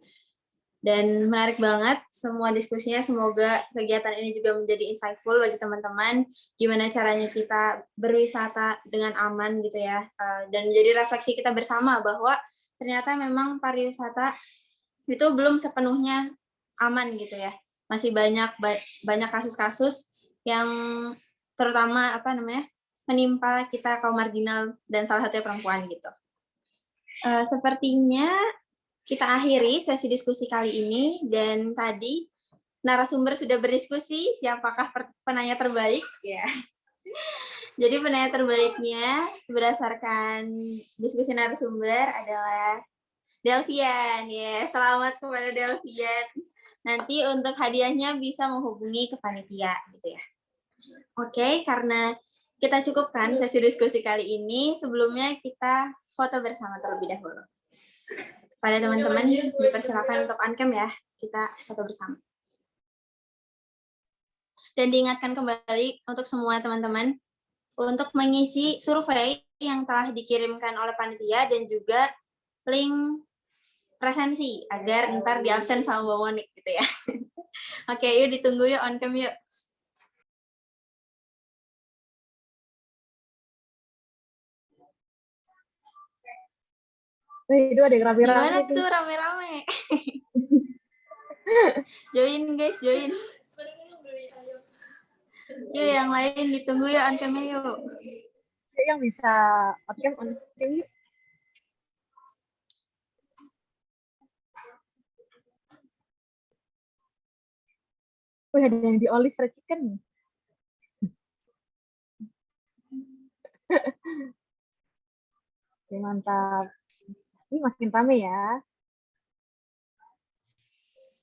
Speaker 1: Dan menarik banget semua diskusinya, semoga kegiatan ini juga menjadi insightful bagi teman-teman, gimana caranya kita berwisata dengan aman gitu ya, dan menjadi refleksi kita bersama bahwa ternyata memang pariwisata itu belum sepenuhnya aman gitu ya, masih banyak kasus-kasus yang terutama menimpa kita kaum marginal dan salah satunya perempuan gitu. Sepertinya kita akhiri sesi diskusi kali ini, dan tadi narasumber sudah berdiskusi siapakah penanya terbaik ya. Jadi penanya terbaiknya berdasarkan diskusi narasumber adalah Delvian ya. Selamat kepada Delvian. Nanti untuk hadiahnya bisa menghubungi ke panitia gitu ya. Oke, karena kita cukupkan sesi diskusi kali ini, sebelumnya kita foto bersama terlebih dahulu. Pada teman-teman dipersilakan untuk on-cam ya, kita foto bersama. Dan diingatkan kembali untuk semua teman-teman untuk mengisi survei yang telah dikirimkan oleh panitia dan juga link presensi agar ntar di absen sama Mbak Monik gitu ya. Oke, yuk ditunggu yuk on-cam yuk.
Speaker 8: Itu ada yang rame-rame.
Speaker 1: Gimana tuh rame-rame? Join guys, join. Yuk yang lain ditunggu ya on-cam-nya yuk.
Speaker 8: Yang bisa on-cam yuk. Wih, ada yang di olive fried chicken. Oke, mantap. Ini makin rame ya.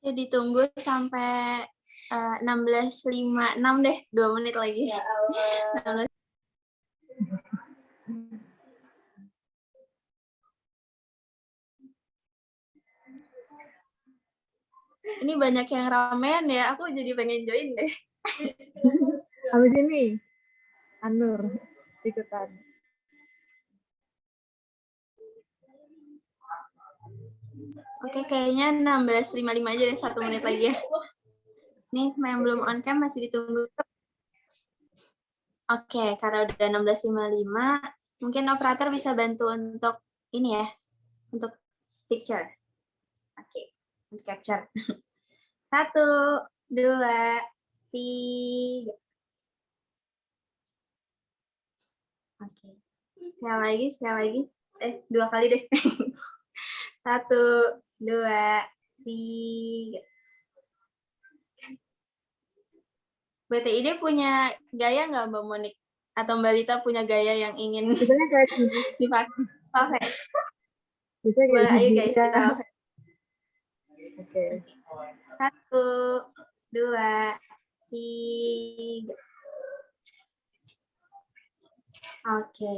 Speaker 1: Ya ditunggu sampai 16.56 deh, 2 menit lagi. Ya Allah. Ini banyak yang ramean ya, aku jadi pengen join deh.
Speaker 8: Habis ini, Anur, ikutan.
Speaker 1: Oke, kayaknya 16.55 aja deh, 1 menit lagi ya. Nih, yang belum on cam masih ditunggu. Oke, karena udah 16.55, mungkin operator bisa bantu untuk ini ya, untuk picture. Oke, untuk capture. 1, 2, 3. Oke. Sekali lagi. 2 kali deh. 1, 2, 3. BTID punya gaya nggak Mbak Monik? Atau Mbak Lita punya gaya yang ingin
Speaker 8: Biasanya kayak gini.
Speaker 1: dipakai? Oke.
Speaker 8: Biasanya kayak
Speaker 1: Boleh, ayo
Speaker 8: gini.
Speaker 1: guys, kita lakukan.
Speaker 8: Oke.
Speaker 1: 1, 2, 3. Oke,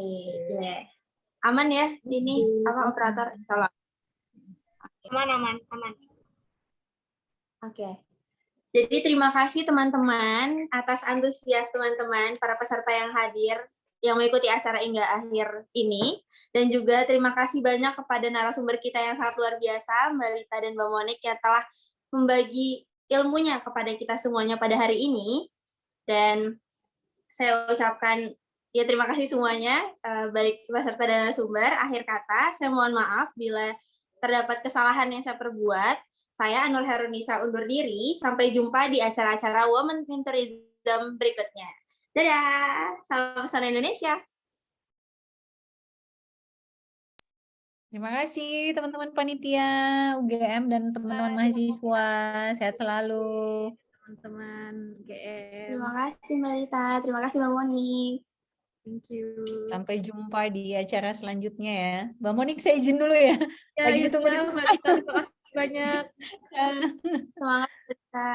Speaker 1: deh. Aman ya ini apa operator? Tolong.
Speaker 10: Aman.
Speaker 1: Oke. Jadi terima kasih teman-teman atas antusias teman-teman para peserta yang hadir yang mengikuti acara hingga akhir ini, dan juga terima kasih banyak kepada narasumber kita yang sangat luar biasa, Mbak Lita dan Mbak Monik, yang telah membagi ilmunya kepada kita semuanya pada hari ini. Dan saya ucapkan ya terima kasih semuanya, baik peserta dan narasumber. Akhir kata, saya mohon maaf bila terdapat kesalahan yang saya perbuat. Saya Anur Herunisa undur diri. Sampai jumpa di acara-acara Women in Tourism berikutnya. Dadah! Salam pesona Indonesia!
Speaker 7: Terima kasih teman-teman panitia UGM dan teman-teman mahasiswa. Sehat selalu.
Speaker 8: Teman-teman GM.
Speaker 1: Terima kasih Mbak Lita, terima kasih Mbak Monik.
Speaker 8: Thank you.
Speaker 7: Sampai jumpa di acara selanjutnya ya. Mbak Monik, saya izin dulu ya. Lagi ditunggu di
Speaker 8: Mbak Lita, terima kasih banyak.
Speaker 1: Semangat, Mbak Lita.